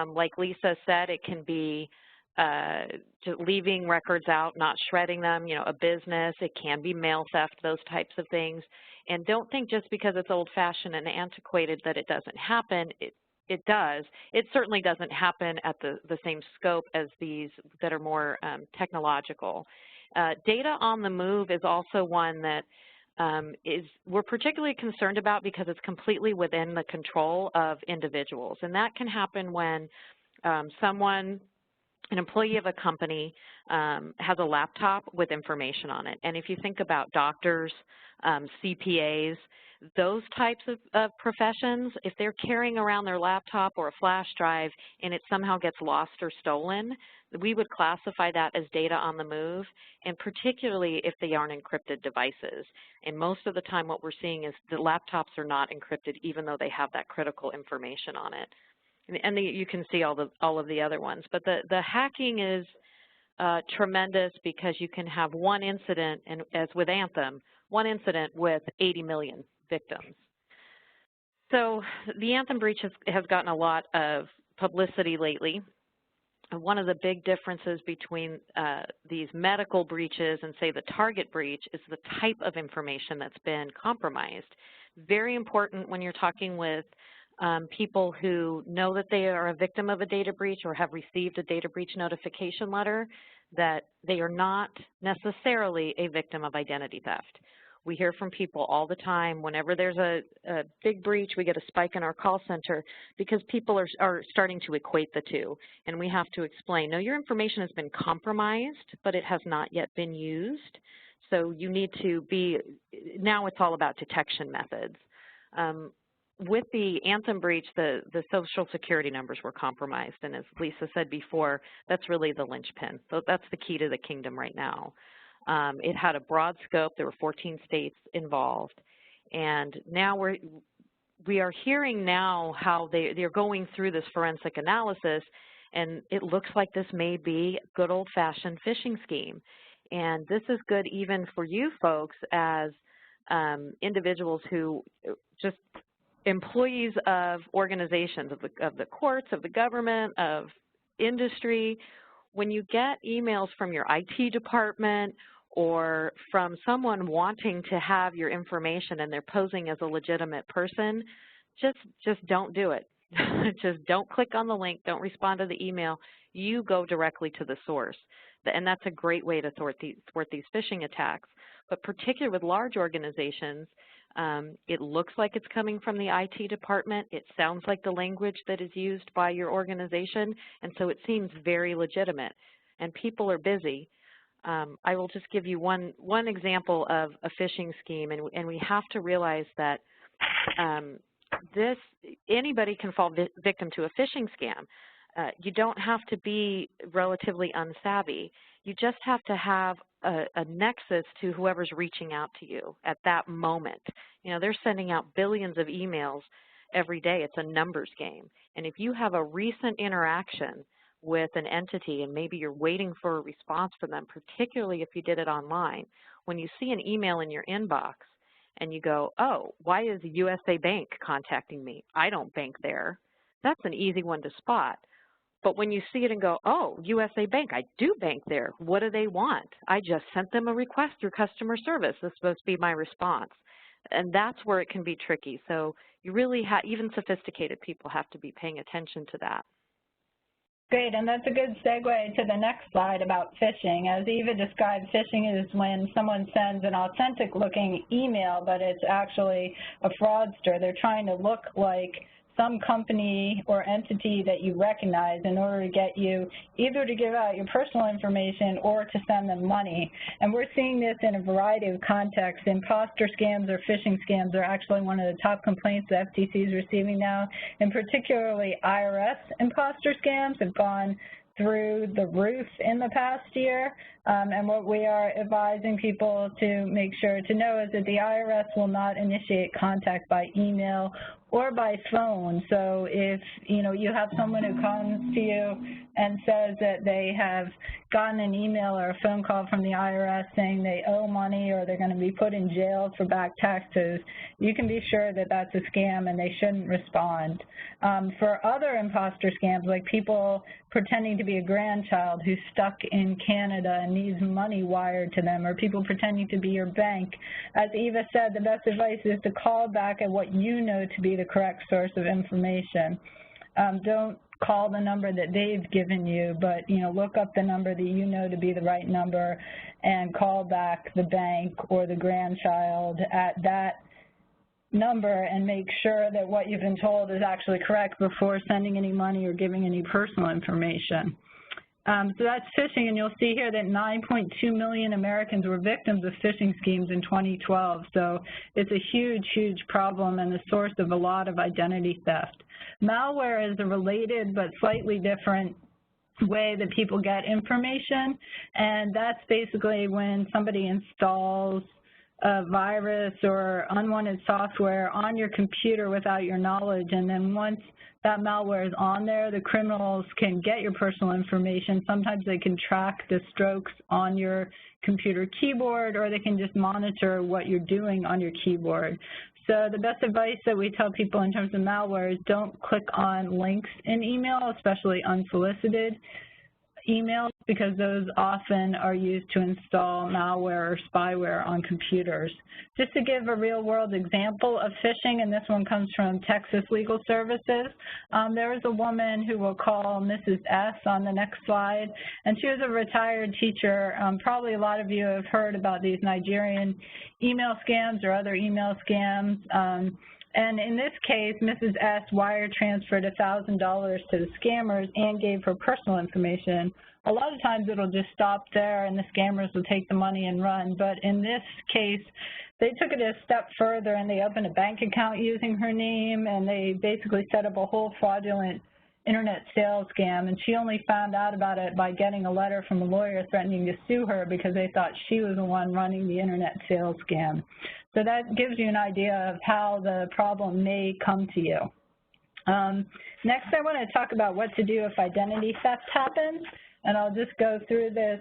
Like Lisa said, it can be just leaving records out, not shredding them, a business. It can be mail theft, those types of things. And don't think just because it's old-fashioned and antiquated that it doesn't happen. It does. It certainly doesn't happen at the same scope as these that are more technological. Data on the move is also one that we're particularly concerned about because it's completely within the control of individuals. And that can happen when an employee of a company has a laptop with information on it. And if you think about doctors, CPAs, those types of professions, if they're carrying around their laptop or a flash drive and it somehow gets lost or stolen, we would classify that as data on the move, and particularly if they aren't encrypted devices. And most of the time what we're seeing is the laptops are not encrypted even though they have that critical information on it. And you can see all of the other ones. But the hacking is tremendous because you can have one incident, and as with Anthem, one incident with 80 million victims. So the Anthem breach has gotten a lot of publicity lately. One of the big differences between these medical breaches and, say, the Target breach is the type of information that's been compromised. Very important when you're talking with people who know that they are a victim of a data breach or have received a data breach notification letter, that they are not necessarily a victim of identity theft. We hear from people all the time. Whenever there's a big breach, we get a spike in our call center because people are starting to equate the two. And we have to explain, no, your information has been compromised, but it has not yet been used. So you need to be, now it's all about detection methods. With the Anthem breach, the Social Security numbers were compromised. And as Lisa said before, that's really the linchpin. So that's the key to the kingdom right now. It had a broad scope. There were 14 states involved. And now we are hearing now how they're going through this forensic analysis, and it looks like this may be a good old-fashioned phishing scheme. And this is good even for you folks as individuals who just employees of organizations, of the courts, of the government, of industry. When you get emails from your IT department or from someone wanting to have your information and they're posing as a legitimate person, just don't do it. Just don't click on the link, don't respond to the email. You go directly to the source. And that's a great way to thwart these phishing attacks. But particularly with large organizations, it looks like it's coming from the IT department. It sounds like the language that is used by your organization, and so it seems very legitimate. And people are busy. I will just give you one example of a phishing scheme, and we have to realize that anybody can fall victim to a phishing scam. You don't have to be relatively unsavvy. You just have to have a nexus to whoever's reaching out to you at that moment. They're sending out billions of emails every day. It's a numbers game. And if you have a recent interaction with an entity and maybe you're waiting for a response from them, particularly if you did it online, when you see an email in your inbox and you go, oh, why is USA Bank contacting me? I don't bank there. That's an easy one to spot. But when you see it and go, oh, USA Bank, I do bank there. What do they want? I just sent them a request through customer service. This is supposed to be my response. And that's where it can be tricky. So you really even sophisticated people have to be paying attention to that. Great, and that's a good segue to the next slide about phishing. As Eva described, phishing is when someone sends an authentic-looking email, but it's actually a fraudster. They're trying to look like some company or entity that you recognize in order to get you either to give out your personal information or to send them money. And we're seeing this in a variety of contexts. Imposter scams or phishing scams are actually one of the top complaints the FTC is receiving now, and particularly IRS imposter scams have gone through the roof in the past year. And what we are advising people to make sure to know is that the IRS will not initiate contact by email or by phone. So if you have someone who comes to you and says that they have gotten an email or a phone call from the IRS saying they owe money or they're going to be put in jail for back taxes, you can be sure that that's a scam and they shouldn't respond. For other imposter scams, like people pretending to be a grandchild who's stuck in Canada and needs money wired to them, or people pretending to be your bank, as Eva said, the best advice is to call back at what you know to be the correct source of information. Don't call the number that they've given you, but look up the number that you know to be the right number and call back the bank or the grandchild at that number and make sure that what you've been told is actually correct before sending any money or giving any personal information. So that's phishing, and you'll see here that 9.2 million Americans were victims of phishing schemes in 2012. So it's a huge, huge problem and the source of a lot of identity theft. Malware is a related but slightly different way that people get information, and that's basically when somebody installs a virus or unwanted software on your computer without your knowledge, and then once that malware is on there, the criminals can get your personal information. Sometimes they can track the strokes on your computer keyboard, or they can just monitor what you're doing on your keyboard. So the best advice that we tell people in terms of malware is don't click on links in email, especially unsolicited emails, because those often are used to install malware or spyware on computers. Just to give a real-world example of phishing, and this one comes from Texas Legal Services, there was a woman who we'll call Mrs. S on the next slide, and she was a retired teacher. Probably a lot of you have heard about these Nigerian email scams or other email scams. And in this case, Mrs. S wire transferred $1,000 to the scammers and gave her personal information. A lot of times it'll just stop there and the scammers will take the money and run. But in this case, they took it a step further and they opened a bank account using her name, and they basically set up a whole fraudulent internet sales scam. And she only found out about it by getting a letter from a lawyer threatening to sue her because they thought she was the one running the internet sales scam. So that gives you an idea of how the problem may come to you. Next, I want to talk about what to do if identity theft happens, and I'll just go through this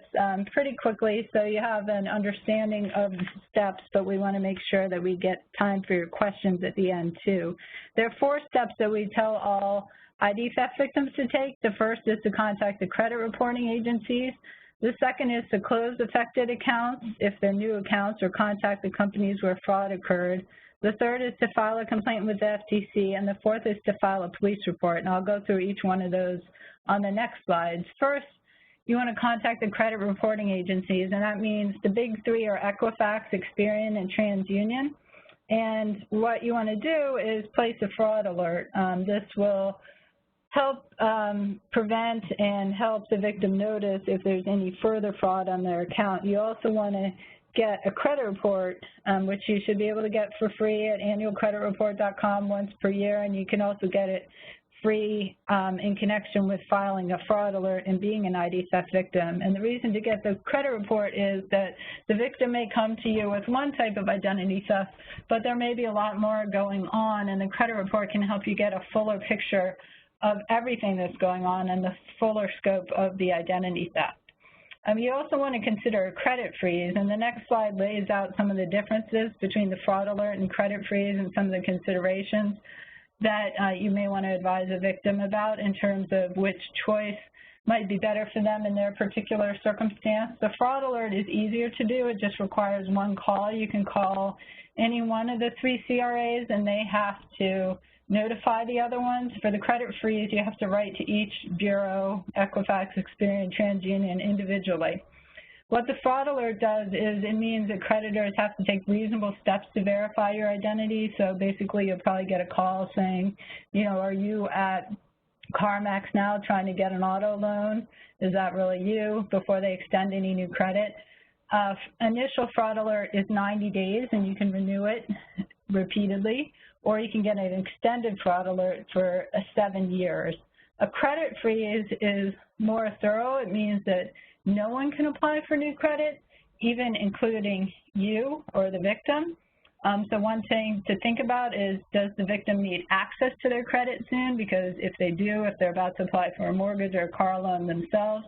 pretty quickly so you have an understanding of the steps, but we want to make sure that we get time for your questions at the end too. There are 4 steps that we tell all ID theft victims to take. The first is to contact the credit reporting agencies. The second is to close affected accounts if they're new accounts, or contact the companies where fraud occurred. The third is to file a complaint with the FTC, and the fourth is to file a police report, and I'll go through each one of those on the next slides. First, you want to contact the credit reporting agencies, and that means the big 3 are Equifax, Experian, and TransUnion. And what you want to do is place a fraud alert. This will help prevent and help the victim notice if there's any further fraud on their account. You also want to get a credit report, which you should be able to get for free at annualcreditreport.com once per year, and you can also get it free in connection with filing a fraud alert and being an ID theft victim. And the reason to get the credit report is that the victim may come to you with one type of identity theft, but there may be a lot more going on, and the credit report can help you get a fuller picture of everything that's going on and the fuller scope of the identity theft. You also want to consider a credit freeze, and the next slide lays out some of the differences between the fraud alert and credit freeze and some of the considerations that you may want to advise a victim about in terms of which choice might be better for them in their particular circumstance. The fraud alert is easier to do. It just requires one call. You can call any one of the 3 CRAs, and they have to notify the other ones. For the credit freeze, you have to write to each bureau, Equifax, Experian, TransUnion individually. What the fraud alert does is it means that creditors have to take reasonable steps to verify your identity. So basically, you'll probably get a call saying, you know, are you at CarMax now trying to get an auto loan? Is that really you? Before they extend any new credit. Initial fraud alert is 90 days, and you can renew it repeatedly, or you can get an extended fraud alert for 7 years. A credit freeze is more thorough. It means that no one can apply for new credit, even including you or the victim. So one thing to think about is, does the victim need access to their credit soon? Because if they do, if they're about to apply for a mortgage or a car loan themselves,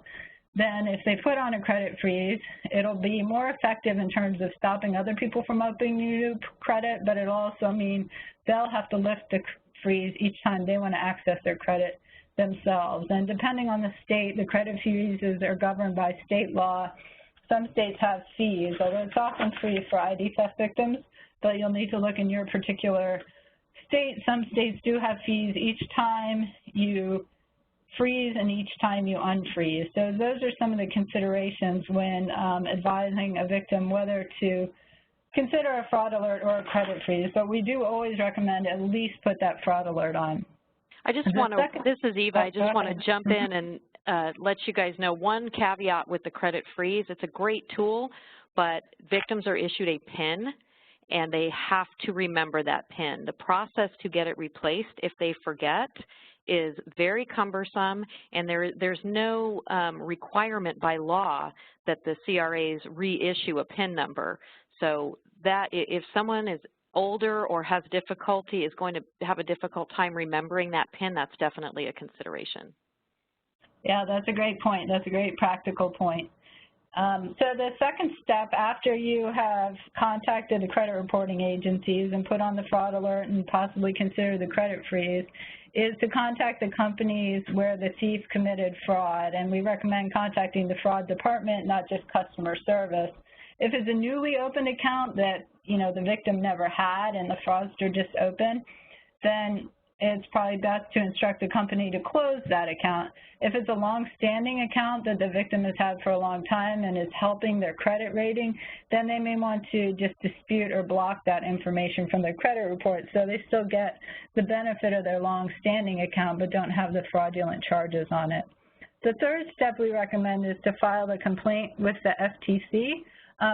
then if they put on a credit freeze, it'll be more effective in terms of stopping other people from opening new credit, but it'll also mean they'll have to lift the freeze each time they want to access their credit themselves. And depending on the state, the credit freezes are governed by state law. Some states have fees, although it's often free for ID theft victims, but you'll need to look in your particular state. Some states do have fees each time you freeze and each time you unfreeze. So those are some of the considerations when advising a victim whether to consider a fraud alert or a credit freeze, but we do always recommend at least put that fraud alert on. I just want to, this is Eva, I just want to jump in and let you guys know one caveat with the credit freeze. It's a great tool, but victims are issued a PIN, and they have to remember that PIN. The process to get it replaced, if they forget, is very cumbersome, and there's no requirement by law that the CRAs reissue a PIN number. So that if someone is older or has difficulty, is going to have a difficult time remembering that PIN, that's definitely a consideration. Yeah, that's a great point. That's a great practical point. So the second step after you have contacted the credit reporting agencies and put on the fraud alert and possibly consider the credit freeze is to contact the companies where the thief committed fraud. And we recommend contacting the fraud department, not just customer service. If it's a newly opened account that, you know, the victim never had and the fraudster just opened, then it's probably best to instruct the company to close that account. If it's a long-standing account that the victim has had for a long time and is helping their credit rating, then they may want to just dispute or block that information from their credit report so they still get the benefit of their long-standing account but don't have the fraudulent charges on it. The third step we recommend is to file a complaint with the FTC.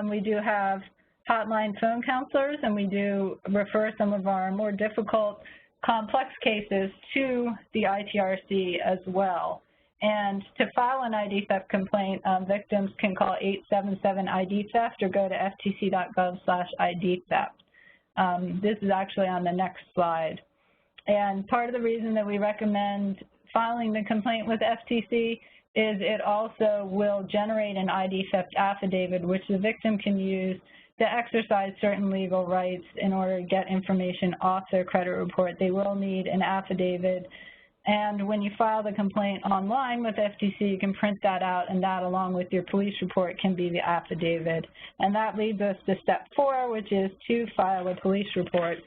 We do have hotline phone counselors, and we do refer some of our more difficult complex cases to the ITRC as well. And to file an ID theft complaint, victims can call 877-ID-THEFT or go to ftc.gov/ID-theft. This is actually on the next slide. And part of the reason that we recommend filing the complaint with FTC is it also will generate an ID theft affidavit, which the victim can use to exercise certain legal rights in order to get information off their credit report. They will need an affidavit, and when you file the complaint online with FTC, you can print that out, and that, along with your police report, can be the affidavit. And that leads us to step 4, which is to file a police report.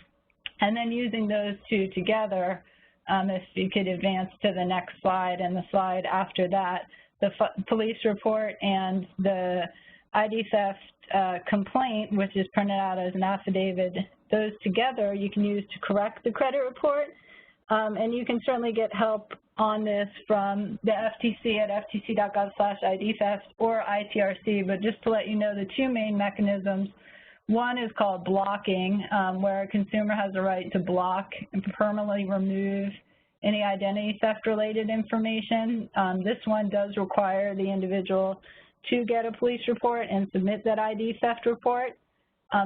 And then using those two together, if you could advance to the next slide and the slide after that, the police report and the ID theft complaint, which is printed out as an affidavit, those together you can use to correct the credit report. And you can certainly get help on this from the FTC at ftc.gov/ID-theft or ITRC. But just to let you know, the two main mechanisms, one is called blocking, where a consumer has a right to block and permanently remove any identity theft-related information. This one does require the individual to get a police report and submit that ID theft report.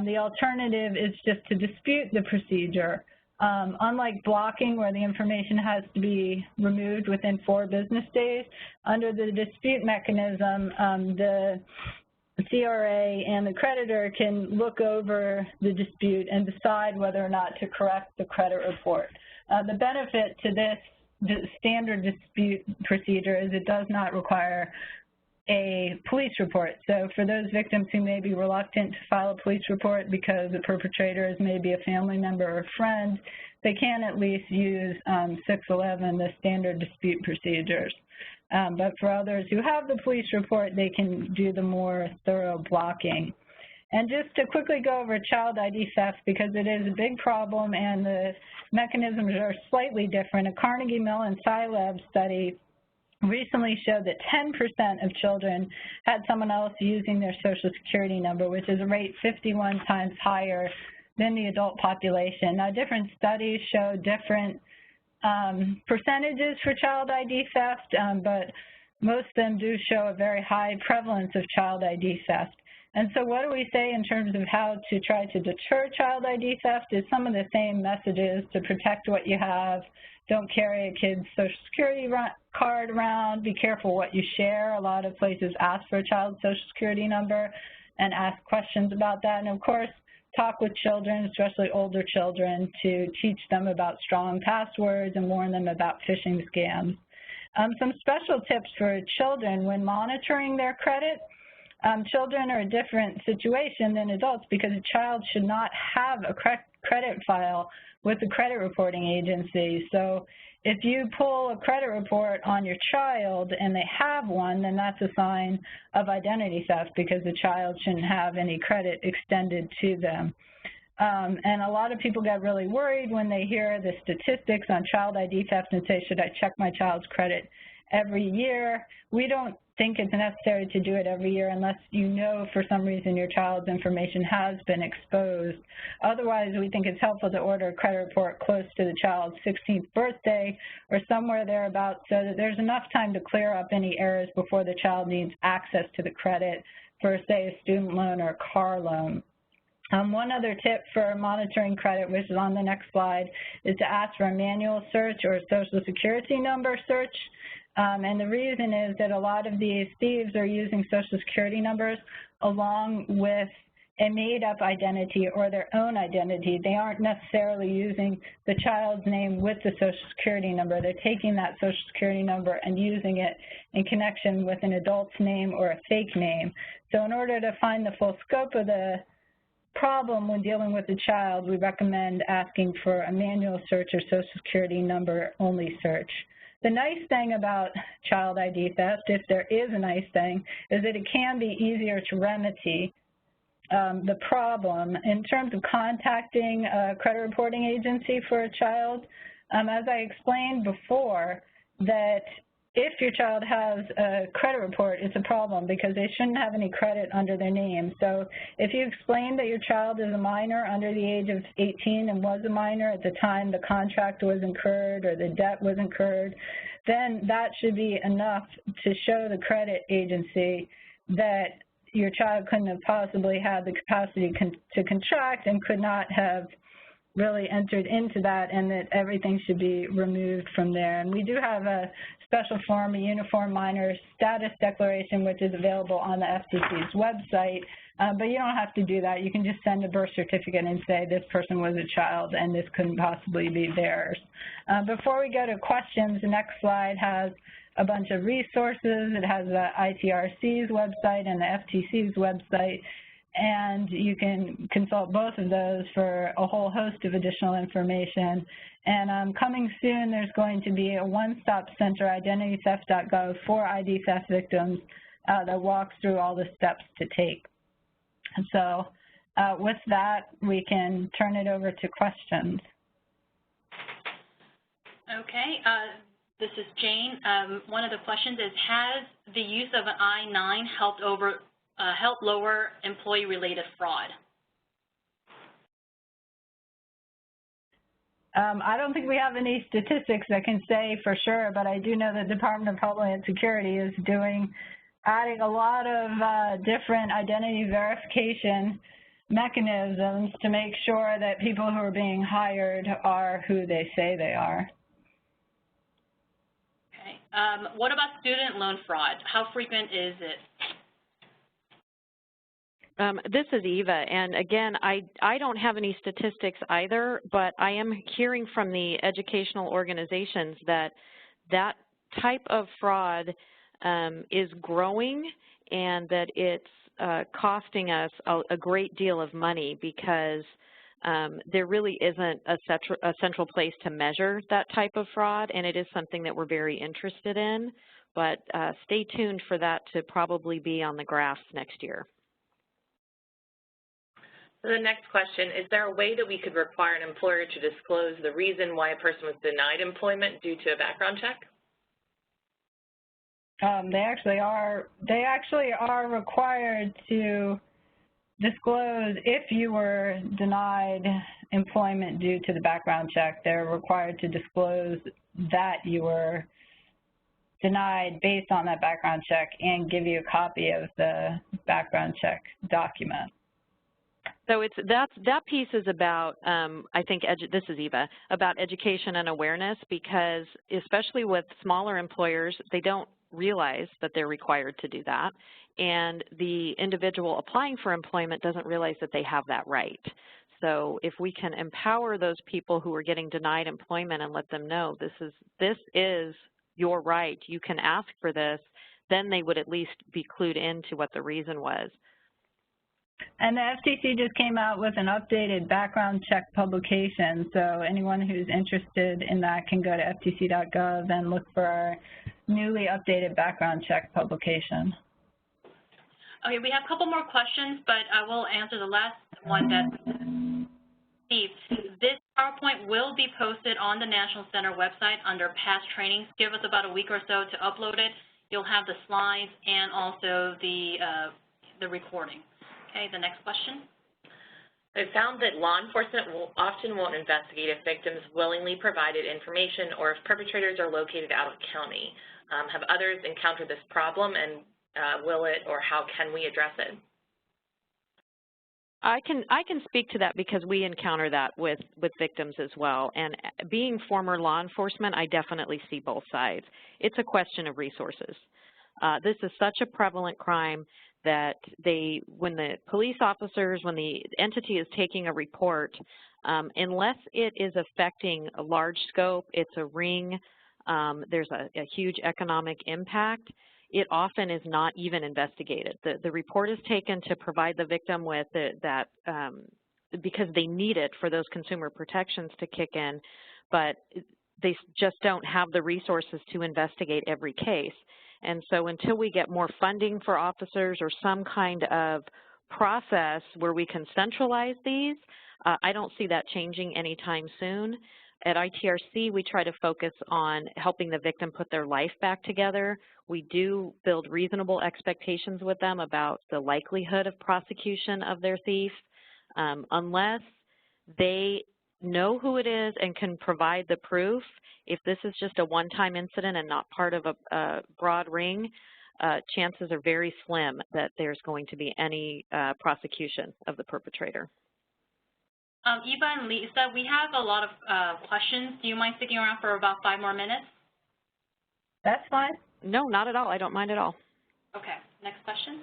The alternative is just to dispute the procedure. Unlike blocking, where the information has to be removed within 4 business days, under the dispute mechanism, the CRA and the creditor can look over the dispute and decide whether or not to correct the credit report. The benefit to this standard dispute procedure is it does not require a police report. So for those victims who may be reluctant to file a police report because the perpetrator is maybe a family member or friend, they can at least use 611, the standard dispute procedures. But for others who have the police report, they can do the more thorough blocking. And just to quickly go over child ID theft, because it is a big problem and the mechanisms are slightly different, a Carnegie Mellon Scilab study recently showed that 10% of children had someone else using their Social Security number, which is a rate 51 times higher than the adult population. Now, different studies show different percentages for child ID theft, but most of them do show a very high prevalence of child ID theft. And so what do we say in terms of how to try to deter child ID theft is some of the same messages: to protect what you have, don't carry a kid's Social Security card around, be careful what you share. A lot of places ask for a child's Social Security number and ask questions about that. And of course, talk with children, especially older children, to teach them about strong passwords and warn them about phishing scams. Some special tips for children when monitoring their credit. Children are a different situation than adults because a child should not have a credit file with the credit reporting agency. So if you pull a credit report on your child and they have one, then that's a sign of identity theft because the child shouldn't have any credit extended to them. And a lot of people get really worried when they hear the statistics on child ID theft and say, should I check my child's credit every year? We don't think it's necessary to do it every year unless you know for some reason your child's information has been exposed. Otherwise, we think it's helpful to order a credit report close to the child's 16th birthday or somewhere thereabouts so that there's enough time to clear up any errors before the child needs access to the credit for, say, a student loan or a car loan. One other tip for monitoring credit, which is on the next slide, is to ask for a manual search or a Social Security number search. And the reason is that a lot of these thieves are using Social Security numbers along with a made-up identity or their own identity. They aren't necessarily using the child's name with the Social Security number. They're taking that Social Security number and using it in connection with an adult's name or a fake name. So in order to find the full scope of the problem when dealing with a child, we recommend asking for a manual search or Social Security number only search. The nice thing about child ID theft, if there is a nice thing, is that it can be easier to remedy the problem. In terms of contacting a credit reporting agency for a child, as I explained before, that if your child has a credit report, it's a problem because they shouldn't have any credit under their name. So if you explain that your child is a minor under the age of 18 and was a minor at the time the contract was incurred or the debt was incurred, then that should be enough to show the credit agency that your child couldn't have possibly had the capacity to contract and could not have really entered into that, and that everything should be removed from there. And we do have a special form, a Uniform Minor Status Declaration, which is available on the FTC's website, but you don't have to do that. You can just send a birth certificate and say this person was a child and this couldn't possibly be theirs. Before we go to questions, the next slide has a bunch of resources. It has the ITRC's website and the FTC's website, and you can consult both of those for a whole host of additional information. And coming soon, there's going to be a one-stop center, identitytheft.gov, for ID theft victims that walks through all the steps to take. So with that, we can turn it over to questions. Okay. This is Jane. One of the questions is, has the use of an I-9 helped lower employee-related fraud? I don't think we have any statistics that can say for sure, but I do know that the Department of Homeland Security is adding a lot of different identity verification mechanisms to make sure that people who are being hired are who they say they are. Okay. What about student loan fraud? How frequent is it? This is Eva, and again, I don't have any statistics either, but I am hearing from the educational organizations that that type of fraud is growing, and that it's costing us a great deal of money because there really isn't a central place to measure that type of fraud, and it is something that we're very interested in. But stay tuned for that to probably be on the graphs next year. So the next question, is there a way that we could require an employer to disclose the reason why a person was denied employment due to a background check? They actually are required to disclose if you were denied employment due to the background check. They're required to disclose that you were denied based on that background check and give you a copy of the background check document. So that piece is about, I think, this is Eva, about education and awareness, because especially with smaller employers, they don't realize that they're required to do that, and the individual applying for employment doesn't realize that they have that right. So if we can empower those people who are getting denied employment and let them know this is your right, you can ask for this, then they would at least be clued into what the reason was. And the FTC just came out with an updated background check publication, so anyone who's interested in that can go to ftc.gov and look for our newly updated background check publication. Okay, we have a couple more questions, but I will answer the last one that Steve. This PowerPoint will be posted on the National Center website under past trainings. Give us about a week or so to upload it. You'll have the slides and also the recording. Okay, the next question. I found that law enforcement often won't investigate if victims willingly provided information or if perpetrators are located out of county. Have others encountered this problem, and will it, or how can we address it? I can speak to that because we encounter that with victims as well. And being former law enforcement, I definitely see both sides. It's a question of resources. This is such a prevalent crime that when the police officers, when the entity is taking a report, unless it is affecting a large scope, it's a ring, there's a huge economic impact, it often is not even investigated. The report is taken to provide the victim with that because they need it for those consumer protections to kick in, but they just don't have the resources to investigate every case. And so until we get more funding for officers or some kind of process where we can centralize these, I don't see that changing anytime soon. At ITRC, we try to focus on helping the victim put their life back together. We do build reasonable expectations with them about the likelihood of prosecution of their thief. Unless they know who it is and can provide the proof, if this is just a one-time incident and not part of a broad ring, chances are very slim that there's going to be any prosecution of the perpetrator. Eva and Lisa, we have a lot of questions. Do you mind sticking around for about 5 more minutes? That's fine. No, not at all. I don't mind at all. Okay, next question.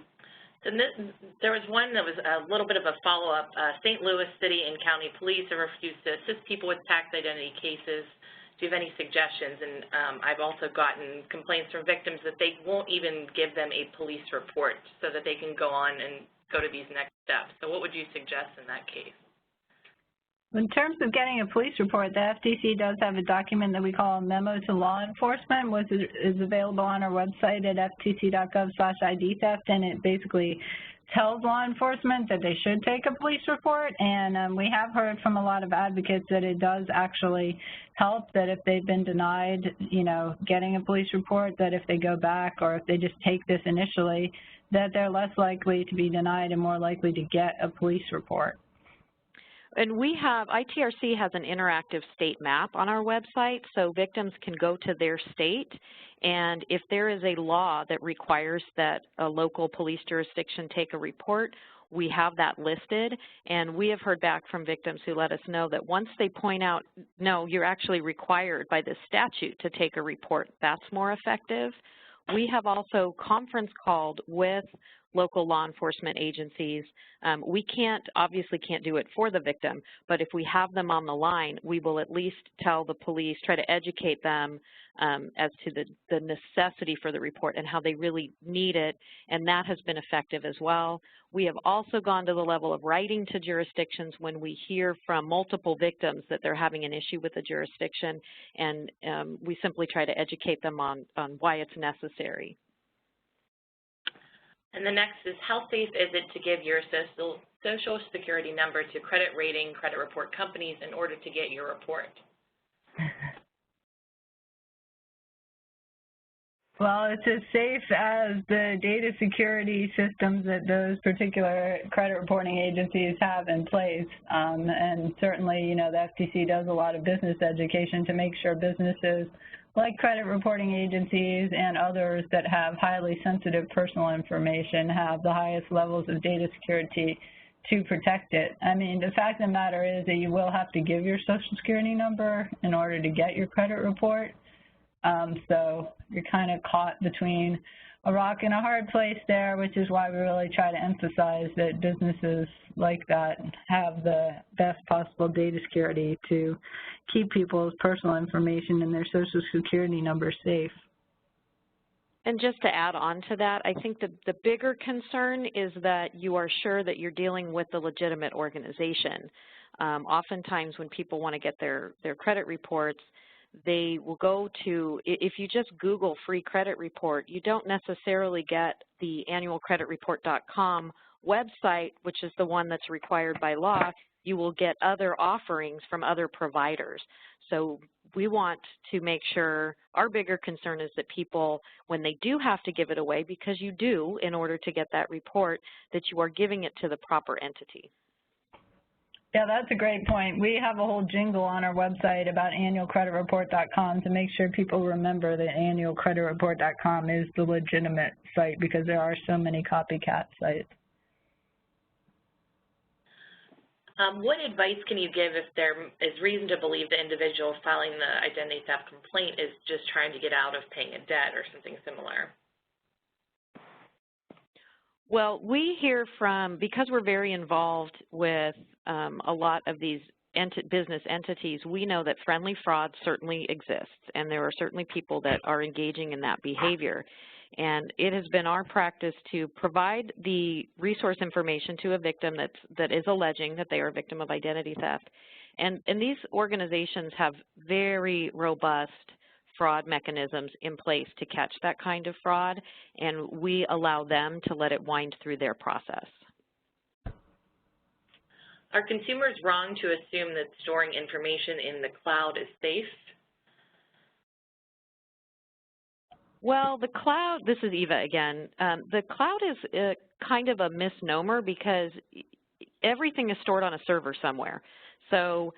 There was one that was a little bit of a follow-up. St. Louis City and County Police have refused to assist people with tax identity cases. Do you have any suggestions? And I've also gotten complaints from victims that they won't even give them a police report so that they can go on and go to these next steps. So what would you suggest in that case? In terms of getting a police report, the FTC does have a document that we call a Memo to Law Enforcement, which is available on our website at ftc.gov/ID theft, and it basically tells law enforcement that they should take a police report. And we have heard from a lot of advocates that it does actually help, that if they've been denied, getting a police report, that if they go back or if they just take this initially, that they're less likely to be denied and more likely to get a police report. And ITRC has an interactive state map on our website, so victims can go to their state, and if there is a law that requires that a local police jurisdiction take a report, we have that listed, and we have heard back from victims who let us know that once they point out, no, you're actually required by this statute to take a report, that's more effective. We have also conference called with local law enforcement agencies. We obviously can't do it for the victim, but if we have them on the line, we will at least tell the police, try to educate them as to the necessity for the report and how they really need it, and that has been effective as well. We have also gone to the level of writing to jurisdictions when we hear from multiple victims that they're having an issue with the jurisdiction, and we simply try to educate them on why it's necessary. And the next is, how safe is it to give your social security number to credit rating, credit report companies in order to get your report? Well, it's as safe as the data security systems that those particular credit reporting agencies have in place. And certainly, you know, the FTC does a lot of business education to make sure businesses like credit reporting agencies and others that have highly sensitive personal information have the highest levels of data security to protect it. I mean, the fact of the matter is that you will have to give your social security number in order to get your credit report. So you're kind of caught between a rock and a hard place there, which is why we really try to emphasize that businesses like that have the best possible data security to keep people's personal information and their social security numbers safe. And just to add on to that, I think the bigger concern is that you are sure that you're dealing with a legitimate organization. Oftentimes when people want to get their credit reports, they will go to, if you just Google free credit report, you don't necessarily get the annualcreditreport.com website, which is the one that's required by law. You will get other offerings from other providers. So we want to make sure, our bigger concern is that people, when they do have to give it away, because you do in order to get that report, that you are giving it to the proper entity. Yeah, that's a great point. We have a whole jingle on our website about annualcreditreport.com to make sure people remember that annualcreditreport.com is the legitimate site because there are so many copycat sites. What advice can you give if there is reason to believe the individual filing the identity theft complaint is just trying to get out of paying a debt or something similar? Well, we hear from, because we're very involved with a lot of these business entities, we know that friendly fraud certainly exists, and there are certainly people that are engaging in that behavior. And it has been our practice to provide the resource information to a victim that is alleging that they are a victim of identity theft. And these organizations have very robust fraud mechanisms in place to catch that kind of fraud, and we allow them to let it wind through their process. Are consumers wrong to assume that storing information in the cloud is safe? Well, the cloud, this is Eva again, the cloud is kind of a misnomer because everything is stored on a server somewhere. So,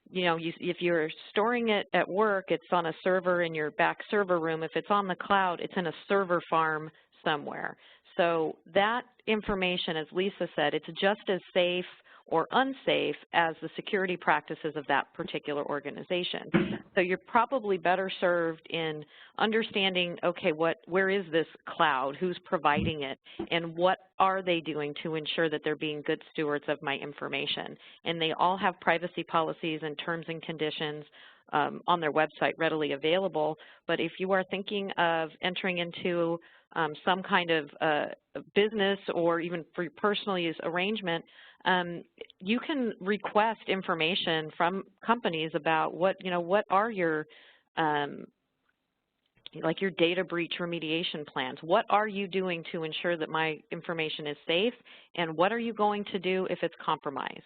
you know, if you're storing it at work, it's on a server in your back server room. If it's on the cloud, it's in a server farm somewhere. So that information, as Lisa said, it's just as safe or unsafe as the security practices of that particular organization. So you're probably better served in understanding, okay, where is this cloud, who's providing it, and what are they doing to ensure that they're being good stewards of my information. And they all have privacy policies and terms and conditions on their website readily available. But if you are thinking of entering into some kind of business or even for your personal use arrangement, you can request information from companies about what are your like your data breach remediation plans. What are you doing to ensure that my information is safe, and what are you going to do if it's compromised?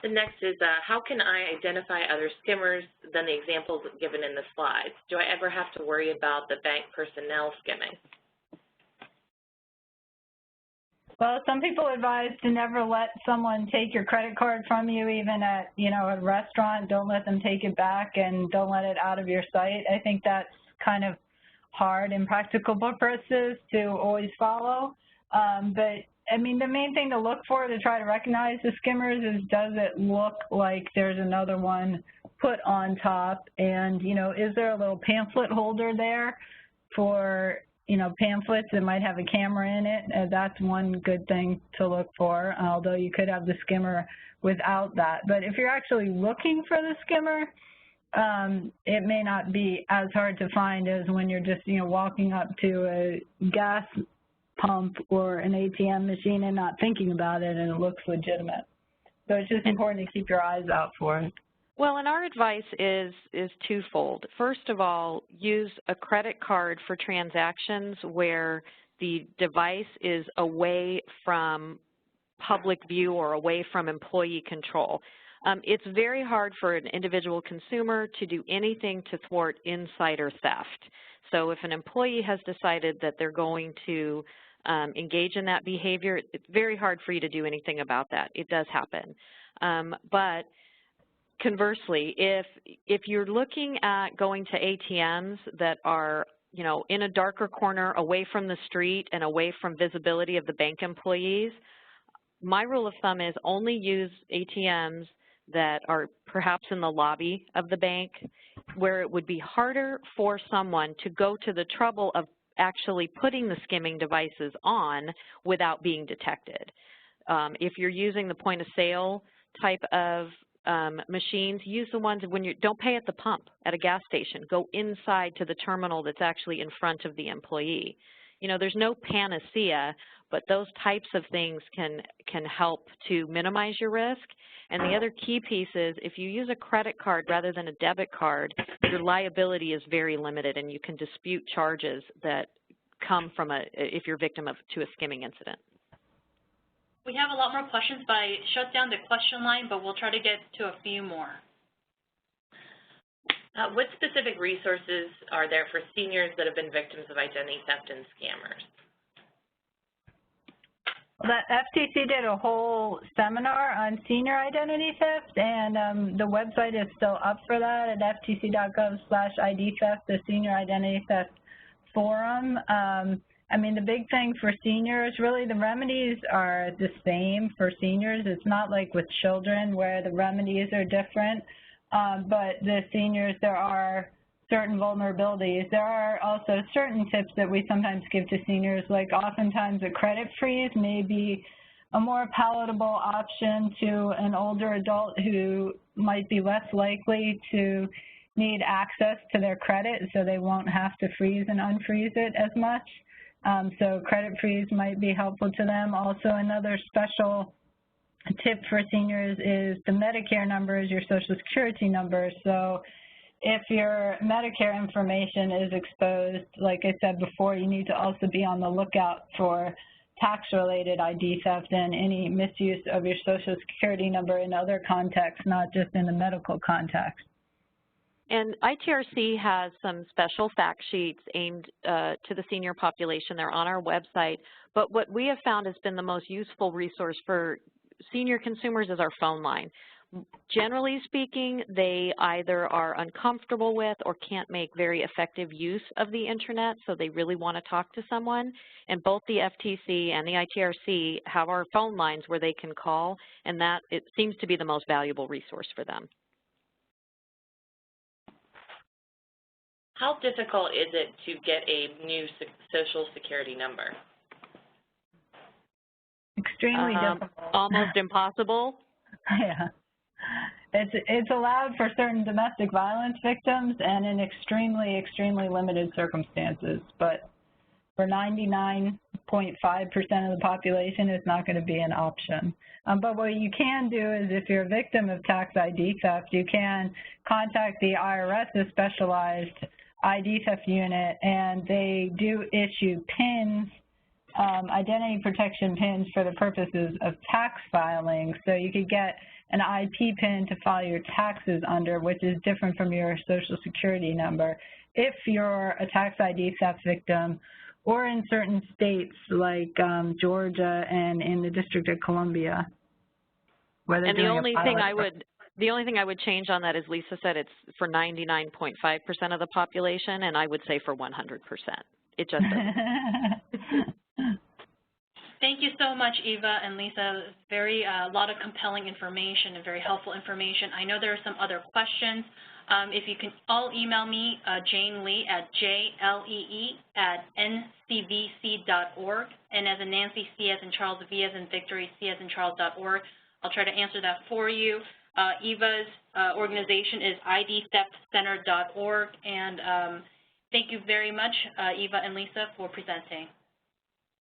The next is, how can I identify other skimmers than the examples given in the slides? Do I ever have to worry about the bank personnel skimming? Well, some people advise to never let someone take your credit card from you, even at, a restaurant. Don't let them take it back and don't let it out of your sight. I think that's kind of hard in practical purposes to always follow. But I mean, the main thing to look for to try to recognize the skimmers is, does it look like there's another one put on top? And, is there a little pamphlet holder there for pamphlets that might have a camera in it. That's one good thing to look for, although you could have the skimmer without that. But if you're actually looking for the skimmer, it may not be as hard to find as when you're just, walking up to a gas pump or an ATM machine and not thinking about it, and it looks legitimate. So it's just important to keep your eyes out for it. Well, and our advice is twofold. First of all, use a credit card for transactions where the device is away from public view or away from employee control. It's very hard for an individual consumer to do anything to thwart insider theft. So if an employee has decided that they're going to engage in that behavior, it's very hard for you to do anything about that. It does happen. But conversely, if you're looking at going to ATMs that are, in a darker corner away from the street and away from visibility of the bank employees, my rule of thumb is only use ATMs that are perhaps in the lobby of the bank, where it would be harder for someone to go to the trouble of actually putting the skimming devices on without being detected. If you're using the point of sale type of machines, use the ones when you don't pay at the pump at a gas station. Go inside to the terminal that's actually in front of the employee. There's no panacea, but those types of things can help to minimize your risk. And the other key piece is if you use a credit card rather than a debit card, your liability is very limited, and you can dispute charges that come from if you're victim to a skimming incident. We have a lot more questions, but I shut down the question line, but we'll try to get to a few more. What specific resources are there for seniors that have been victims of identity theft and scammers? Well, the FTC did a whole seminar on senior identity theft, and the website is still up for that at ftc.gov/ID theft, the Senior Identity Theft Forum. The big thing for seniors, really the remedies are the same for seniors. It's not like with children where the remedies are different, but the seniors, there are certain vulnerabilities. There are also certain tips that we sometimes give to seniors, like oftentimes a credit freeze may be a more palatable option to an older adult who might be less likely to need access to their credit, so they won't have to freeze and unfreeze it as much. So credit freeze might be helpful to them. Also, another special tip for seniors is the Medicare number is your Social Security number. So if your Medicare information is exposed, like I said before, you need to also be on the lookout for tax-related ID theft and any misuse of your Social Security number in other contexts, not just in the medical context. And ITRC has some special fact sheets aimed to the senior population. They're on our website. But what we have found has been the most useful resource for senior consumers is our phone line. Generally speaking, they either are uncomfortable with or can't make very effective use of the internet, so they really want to talk to someone. And both the FTC and the ITRC have our phone lines where they can call, and that it seems to be the most valuable resource for them. How difficult is it to get a new Social Security number? Extremely difficult. Almost impossible. Yeah. It's allowed for certain domestic violence victims and in extremely, extremely limited circumstances, but for 99.5% of the population, it's not going to be an option. But what you can do is if you're a victim of tax ID theft, you can contact the IRS's specialized ID theft unit, and they do issue PINs, identity protection PINs for the purposes of tax filing. So you could get an IP PIN to file your taxes under, which is different from your Social Security number, if you're a tax ID theft victim, or in certain states like Georgia and in the District of Columbia. And the only thing I would change on that, as Lisa said, it's for 99.5% of the population, and I would say for 100%. It just doesn't. Thank you so much, Eva and Lisa. Very a lot of compelling information and very helpful information. I know there are some other questions. If you can all email me, Jane Lee at jlee@ncvc.org, and as in Nancy, C as in Charles, V as in Victory, C as in Charles.org. I'll try to answer that for you. Eva's organization is idtheftcenter.org, and thank you very much, Eva and Lisa, for presenting.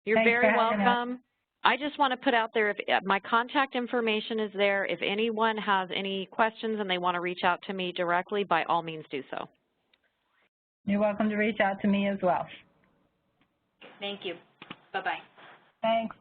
You're very welcome. I just want to put out there, if my contact information is there. If anyone has any questions and they want to reach out to me directly, by all means do so. You're welcome to reach out to me as well. Thank you. Bye-bye. Thanks.